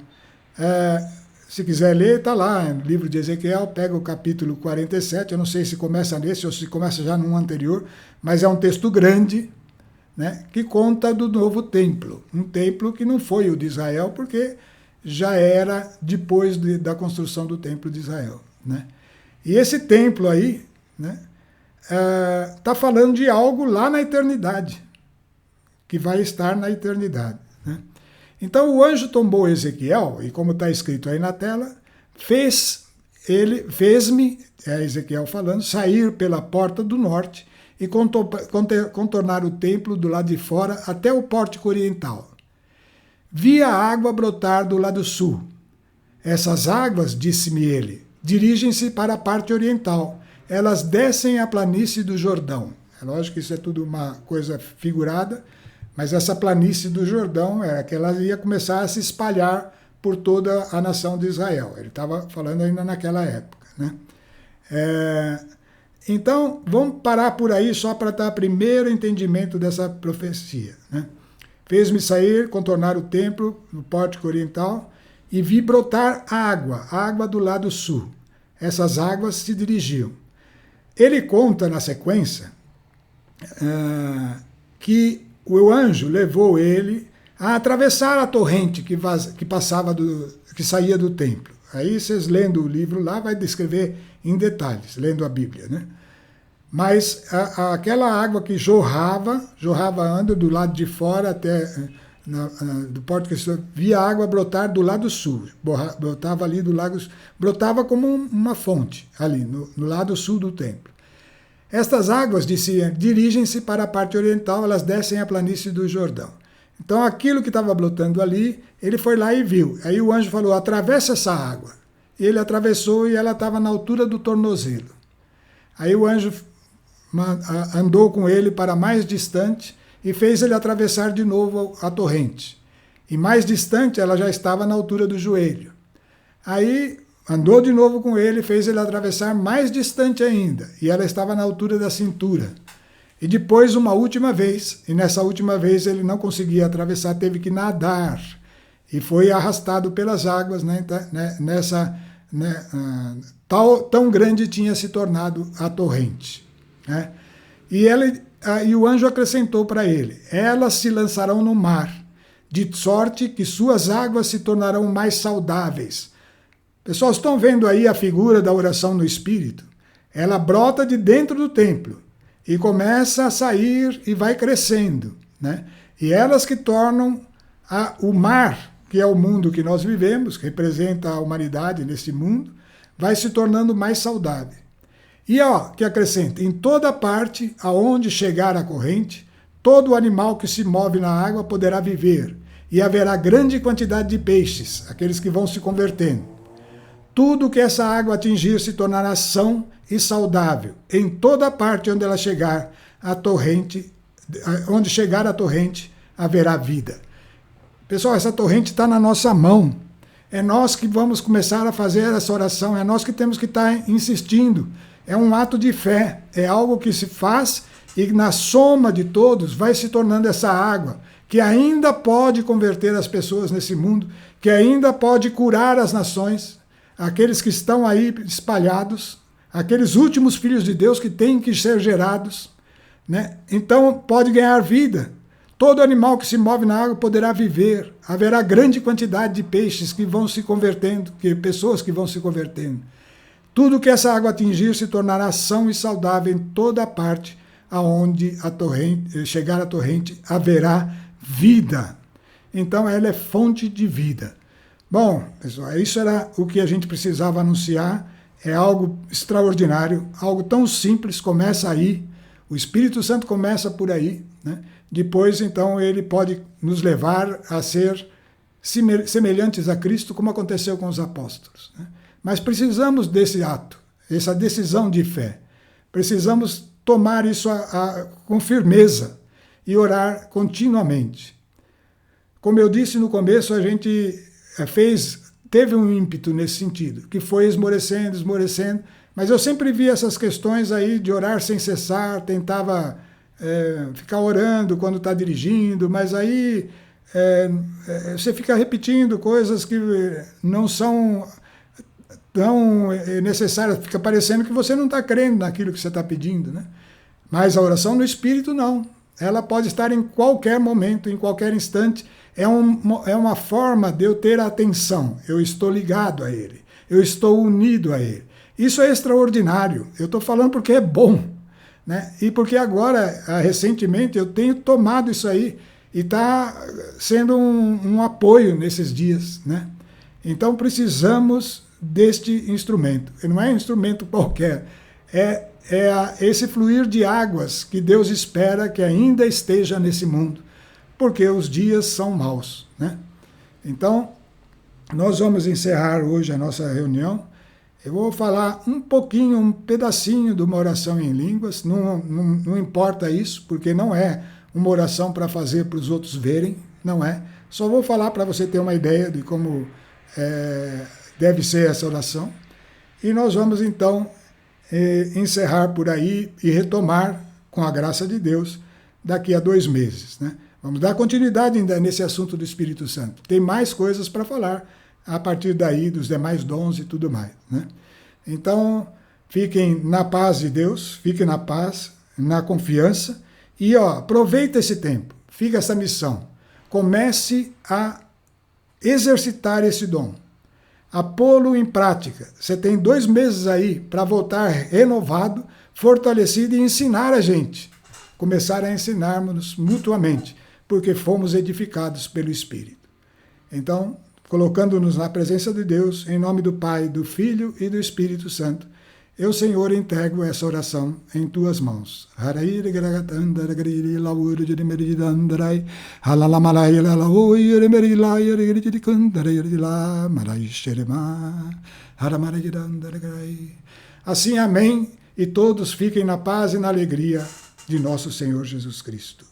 Se quiser ler, está lá no livro de Ezequiel, pega o capítulo 47, eu não sei se começa nesse ou se começa já num anterior, mas é um texto grande, né, que conta do novo templo. Um templo que não foi o de Israel, porque já era depois da construção do templo de Israel. Né? E esse templo aí, né, está falando de algo lá na eternidade, que vai estar na eternidade. Né? Então o anjo tombou Ezequiel, e como está escrito aí na tela, fez-me, é Ezequiel falando, sair pela porta do norte e contornar o templo do lado de fora até o pórtico oriental. Vi a água brotar do lado sul. Essas águas, disse-me ele, dirigem-se para a parte oriental. Elas descem a planície do Jordão. É lógico que isso é tudo uma coisa figurada, mas essa planície do Jordão era que ela ia começar a se espalhar por toda a nação de Israel. Ele estava falando ainda naquela época. Né? Então, vamos parar por aí só para dar primeiro entendimento dessa profecia. Né? Fez-me sair, contornar o templo no pórtico oriental e vi brotar a água do lado sul. Essas águas se dirigiam. Ele conta na sequência que o anjo levou ele a atravessar a torrente que saía do templo. Aí vocês lendo o livro lá, vai descrever em detalhes, lendo a Bíblia, né? Mas aquela água que jorrava ando do lado de fora até do Porto Cristão, via a água brotar do lado sul, brotava ali do lago, brotava como uma fonte ali no lado sul do templo. Estas águas, dirigem-se para a parte oriental, elas descem a planície do Jordão. Então aquilo que estava brotando ali, ele foi lá e viu. Aí o anjo falou, atravessa essa água. E ele atravessou e ela estava na altura do tornozelo. Aí o anjo andou com ele para mais distante e fez ele atravessar de novo a torrente. E mais distante ela já estava na altura do joelho. Aí andou de novo com ele e fez ele atravessar mais distante ainda. E ela estava na altura da cintura. E depois uma última vez, e nessa última vez ele não conseguia atravessar, teve que nadar. E foi arrastado pelas águas, né, tão grande tinha se tornado a torrente. Né? E o anjo acrescentou para ele, elas se lançarão no mar, de sorte que suas águas se tornarão mais saudáveis. Pessoal, estão vendo aí a figura da oração no Espírito? Ela brota de dentro do templo e começa a sair e vai crescendo. Né? E elas que tornam o mar, que é o mundo que nós vivemos, que representa a humanidade nesse mundo, vai se tornando mais saudável. E que acrescenta, em toda parte aonde chegar a corrente, todo animal que se move na água poderá viver, e haverá grande quantidade de peixes, aqueles que vão se convertendo. Tudo que essa água atingir se tornará são e saudável. Em toda parte onde ela chegar a torrente, haverá vida. Pessoal, essa torrente está na nossa mão. É nós que vamos começar a fazer essa oração, é nós que temos que estar insistindo. É um ato de fé, é algo que se faz e na soma de todos vai se tornando essa água, que ainda pode converter as pessoas nesse mundo, que ainda pode curar as nações, aqueles que estão aí espalhados, aqueles últimos filhos de Deus que têm que ser gerados, né? Então pode ganhar vida. Todo animal que se move na água poderá viver. Haverá grande quantidade de peixes que vão se convertendo, pessoas que vão se convertendo. Tudo que essa água atingir se tornará são e saudável em toda a parte aonde chegar a torrente, haverá vida. Então ela é fonte de vida. Bom, pessoal, isso era o que a gente precisava anunciar. É algo extraordinário, algo tão simples, começa aí. O Espírito Santo começa por aí, né? Depois, então, ele pode nos levar a ser semelhantes a Cristo, como aconteceu com os apóstolos, né? Mas precisamos desse ato, essa decisão de fé. Precisamos tomar isso com firmeza e orar continuamente. Como eu disse no começo, a gente teve um ímpeto nesse sentido, que foi esmorecendo, mas eu sempre vi essas questões aí de orar sem cessar, tentava ficar orando quando está dirigindo, mas aí você fica repetindo coisas que não são tão necessárias, fica parecendo que você não está crendo naquilo que você está pedindo, né? Mas a oração no Espírito não, ela pode estar em qualquer momento, em qualquer instante, é uma forma de eu ter atenção, eu estou ligado a Ele, eu estou unido a Ele. Isso é extraordinário, eu estou falando porque é bom, né? E porque agora, recentemente, eu tenho tomado isso aí e está sendo um apoio nesses dias, né? Então precisamos deste instrumento. E não é um instrumento qualquer, é esse fluir de águas que Deus espera que ainda esteja nesse mundo, porque os dias são maus, né? Então, nós vamos encerrar hoje a nossa reunião. Eu vou falar um pouquinho, um pedacinho de uma oração em línguas, não importa isso, porque não é uma oração para fazer para os outros verem, não é. Só vou falar para você ter uma ideia de como deve ser essa oração. E nós vamos então encerrar por aí e retomar, com a graça de Deus, daqui a 2 meses, né? Vamos dar continuidade ainda nesse assunto do Espírito Santo. Tem mais coisas para falar a partir daí, dos demais dons e tudo mais, né? Então, fiquem na paz de Deus, fiquem na paz, na confiança, e aproveita esse tempo, fica essa missão. Comece a exercitar esse dom. a pô-lo em prática. Você tem 2 meses aí para voltar renovado, fortalecido e ensinar a gente. Começar a ensinarmos mutuamente, porque fomos edificados pelo Espírito. Então, colocando-nos na presença de Deus, em nome do Pai, do Filho e do Espírito Santo, eu, Senhor, entrego essa oração em tuas mãos. Assim, amém, e todos fiquem na paz e na alegria de nosso Senhor Jesus Cristo.